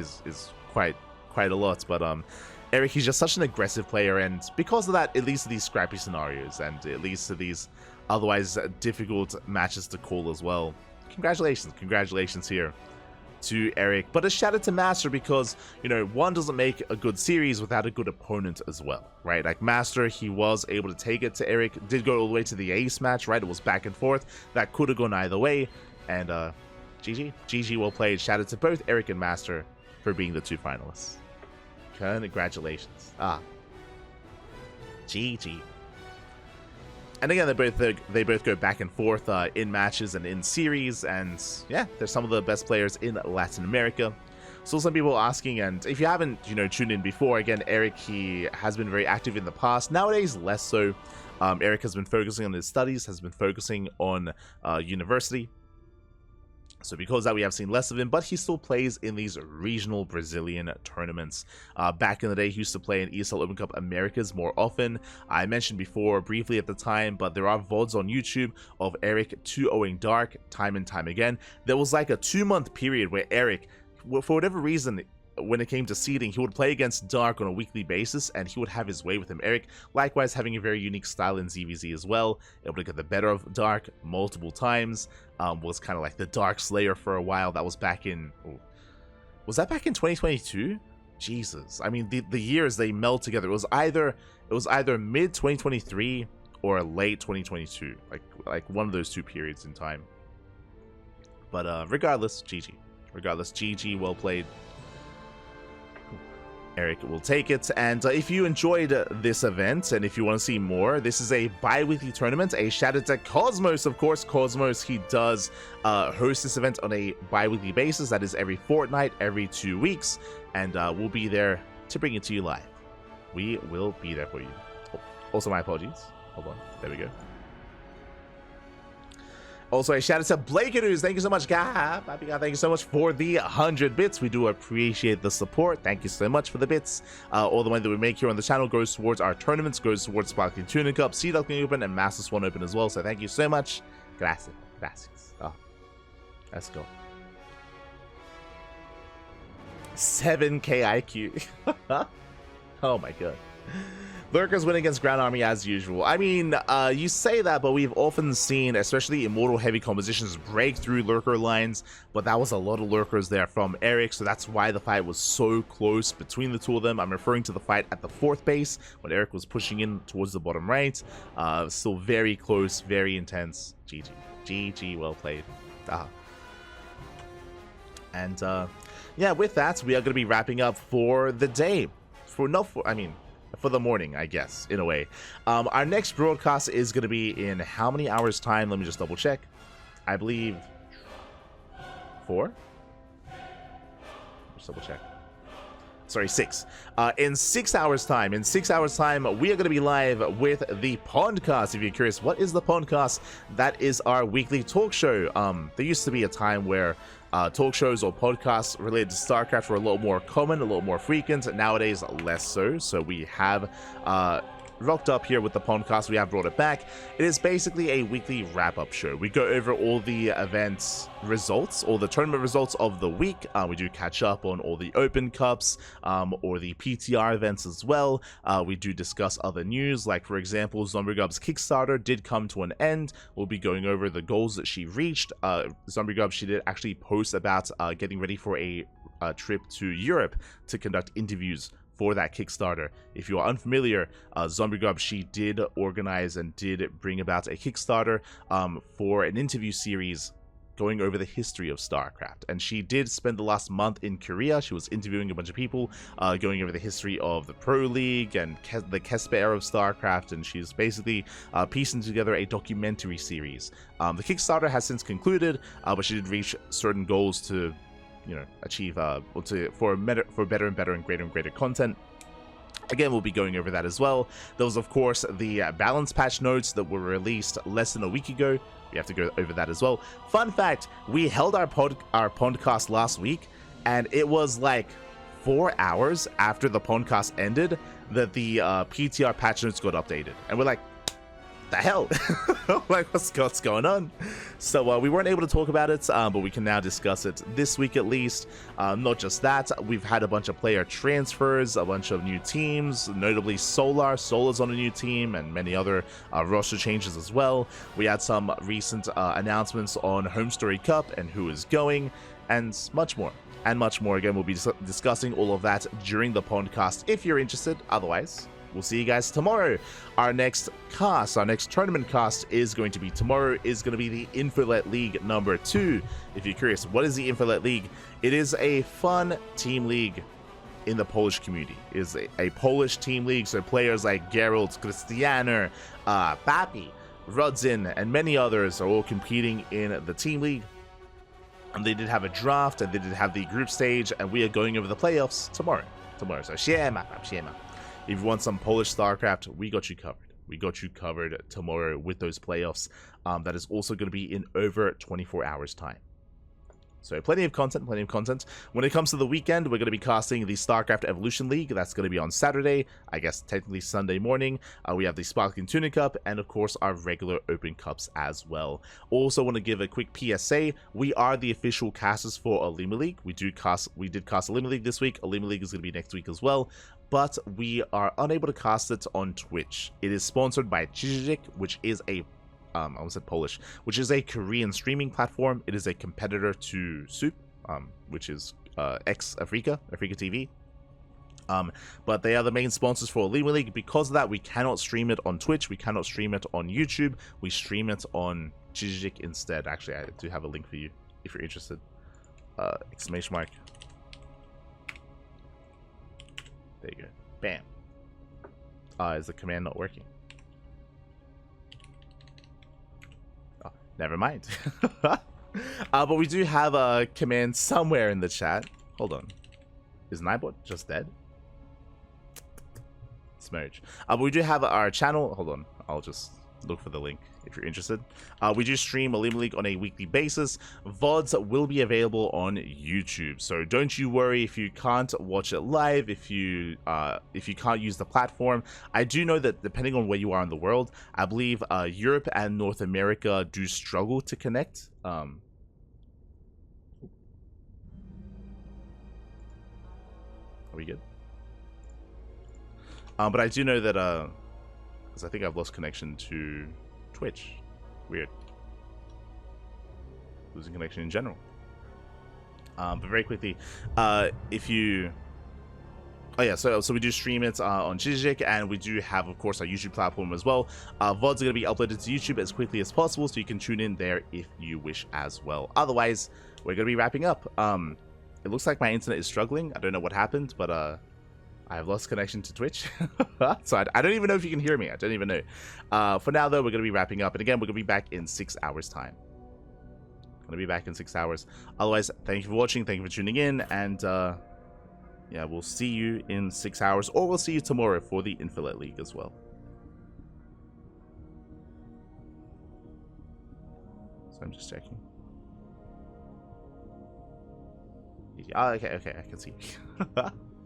quite a lot, but Erik, he's just such an aggressive player, and because of that, it leads to these scrappy scenarios, and it leads to these otherwise difficult matches to call as well. Congratulations here to Erik. But a shout out to MasTeR, because, you know, one doesn't make a good series without a good opponent as well, right? Like MasTeR, he was able to take it to Erik, did go all the way to the ace match, right? It was back and forth. That could have gone either way, and GG, well played. Shout out to both Erik and MasTeR for being the 2 finalists. Congratulations. GG. And again, they both go back and forth in matches and in series, and yeah, they're some of the best players in Latin America. So some people are asking, and if you haven't, you know, tuned in before, again, Erik, he has been very active in the past. Nowadays, less so. Erik has been focusing on his studies, has been focusing on university. So because of that, we have seen less of him, but he still plays in these regional Brazilian tournaments. Back in the day, he used to play in ESL Open Cup Americas more often. I mentioned before briefly at the time, but there are VODs on YouTube of Erik 2-0ing Dark time and time again. There was like a 2-month period where Erik, for whatever reason, when it came to seeding, he would play against Dark on a weekly basis, and he would have his way with him. Erik, likewise, having a very unique style in ZvZ as well, able to get the better of Dark multiple times, was kind of like the Dark Slayer for a while. That was back in... Was that back in 2022? Jesus. I mean, the years, they meld together. It was either mid-2023 or late 2022. Like one of those 2 periods in time. But regardless, GG. GG, well played. Erik will take it. And if you enjoyed this event, and if you want to see more, this is a bi-weekly tournament. A shout out to Cosmos, of course. Cosmos, he does host this event on a bi-weekly basis. That is every fortnight, every 2 weeks, and we'll be there to bring it to you live. We will be there for you. Oh, also, my apologies. Hold on. There we go. Also, a shout out to Blakeadoos. Thank you so much, God. Thank you so much for the 100 bits. We do appreciate the support. Thank you so much for the bits. All the money that we make here on the channel goes towards our tournaments, goes towards Sparkling Tuning Cup, Duckling Open, and MasTeR Swan Open as well. So thank you so much. Gracias. Oh, let's go. 7k IQ. Oh my god. Lurkers win against Ground Army as usual. I mean, you say that, but we've often seen, especially Immortal heavy compositions, break through Lurker lines, but that was a lot of Lurkers there from Erik, so that's why the fight was so close between the 2 of them. I'm referring to the fight at the 4th base, when Erik was pushing in towards the bottom right. Still very close, very intense. GG, well played. And yeah, with that, we are going to be wrapping up for the day. For the morning, I guess, in a way. Our next broadcast is going to be in how many hours time? Let me just double check. I believe 4? Just double check. Sorry, 6. In 6 hours time, we are going to be live with the Pondcast. If you're curious, what is the Pondcast? That is our weekly talk show. There used to be a time where talk shows or podcasts related to StarCraft were a little more common, a little more frequent. Nowadays, less so. So we have rocked up here with the podcast. We have brought it back. It is basically a weekly wrap-up show. We go over all the events results, all the tournament results of the week. We do catch up on all the Open Cups or the PTR events as well. We do discuss other news, like for example, ZombieGub's Kickstarter did come to an end. We'll be going over the goals that she reached. ZombieGub, she did actually post about getting ready for a trip to Europe to conduct interviews for that Kickstarter. If you are unfamiliar, ZombieGub, she did organize and did bring about a Kickstarter for an interview series going over the history of StarCraft. And she did spend the last month in Korea. She was interviewing a bunch of people, going over the history of the Pro League and the Kesper era of StarCraft, and she's basically piecing together a documentary series. The Kickstarter has since concluded, but she did reach certain goals to achieve for better and better and greater content. Again, we'll be going over that as well. There was, of course, the balance patch notes that were released less than a week ago. We have to go over that as well. Fun fact, we held our podcast last week, and it was like 4 hours after the podcast ended that the PTR patch notes got updated. And we're like, the hell? Like, what's going on? So we weren't able to talk about it, but we can now discuss it this week at least. Not just that, we've had a bunch of player transfers, a bunch of new teams, notably Solar's on a new team, and many other roster changes as well. We had some recent announcements on Home Story Cup and who is going, and much more. And much more. Again, we'll be discussing all of that during the podcast if you're interested. Otherwise, we'll see you guys tomorrow. Our next tournament cast is going to be tomorrow, is going to be the Infolet League number 2. If you're curious, what is the Infolet League? It is a fun team league in the Polish community. It is a Polish team league, so players like Geralt, Christianer, Papi, Rudzin, and many others are all competing in the team league. And they did have a draft, and they did have the group stage, and we are going over the playoffs tomorrow. So siema. If you want some Polish StarCraft, we got you covered. We got you covered tomorrow with those playoffs. That is also going to be in over 24 hours time. So plenty of content. When it comes to the weekend, we're going to be casting the StarCraft Evolution League. That's going to be on Saturday, I guess technically Sunday morning. We have the Sparkling Tuna Cup, and of course our regular Open Cups as well. Also want to give a quick PSA. We are the official casters for Alima League. We did cast Alima League this week. Alima League is going to be next week as well. But we are unable to cast it on Twitch. It is sponsored by Chijik, which is a I almost said Polish, which is a Korean streaming platform. It is a competitor to Soup, which is ex-Africa TV. But they are the main sponsors for Alima League. Because of that, we cannot stream it on Twitch. We cannot stream it on YouTube. We stream it on Chijik instead. Actually, I do have a link for you if you're interested. Exclamation mark. There you go. Bam. Is the command not working? Oh, never mind. But we do have a command somewhere in the chat. Hold on. Is Nightbot just dead? Smurge. But we do have our channel. Hold on. I'll just look for the link if you're interested. We do stream Alima League on a weekly basis. VODs will be available on YouTube, so don't you worry if you can't watch it live, if you can't use the platform. I do know that depending on where you are in the world, I believe Europe and North America do struggle to connect. Are we good? But I do know that because I think I've lost connection to Twitch. Weird. Losing connection in general. But very quickly, if you... Oh yeah, so we do stream it on Chijik, and we do have, of course, our YouTube platform as well. VODs are going to be uploaded to YouTube as quickly as possible, so you can tune in there if you wish as well. Otherwise, we're going to be wrapping up. It looks like my internet is struggling. I don't know what happened, but I have lost connection to Twitch. So I don't even know if you can hear me. I don't even know. For now, though, we're going to be wrapping up. And again, we're going to be back in 6 hours' time. Going to be back in 6 hours. Otherwise, thank you for watching. Thank you for tuning in. And yeah, we'll see you in 6 hours. Or we'll see you tomorrow for the Infolet League as well. So I'm just checking. Oh, okay, I can see.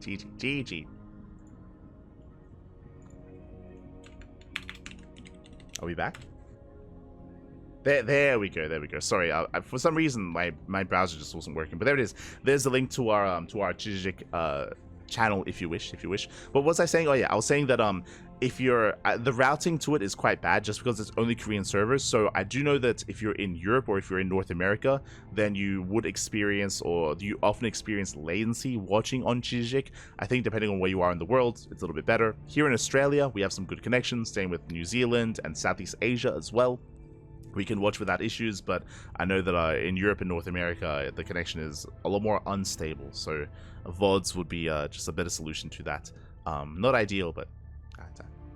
GG. Are we back? There we go. There we go. Sorry, for some reason my browser just wasn't working, but there it is. There's a link to our Chijik channel if you wish. But what was I saying? Oh yeah, I was saying that if you're the routing to it is quite bad just because it's only Korean servers. So I do know that if you're in Europe or if you're in North America, then you would experience, or you often experience, latency watching on Chijik. I think depending on where you are in the world, it's a little bit better. Here in Australia, we have some good connections, same with New Zealand and Southeast Asia as well. We can watch without issues, but I know that in Europe and North America, the connection is a lot more unstable. So VODs would be just a better solution to that. Not ideal, but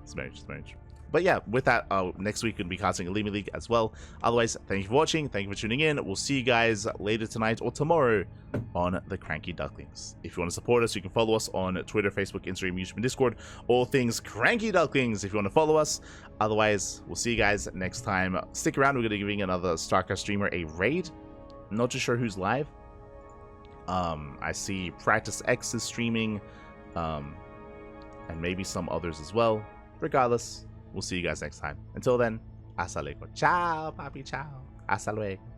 it's managed. But yeah, with that, next week we'll be casting a League as well. Otherwise, thank you for watching. Thank you for tuning in. We'll see you guys later tonight or tomorrow on the CranKy Ducklings. If you want to support us, you can follow us on Twitter, Facebook, Instagram, YouTube, and Discord. All things CranKy Ducklings if you want to follow us. Otherwise, we'll see you guys next time. Stick around. We're going to be giving another StarCraft streamer a raid. I'm not too sure who's live. I see Practice X is streaming, and maybe some others as well. Regardless, we'll see you guys next time. Until then, hasta luego. Ciao, papi, ciao. Hasta luego.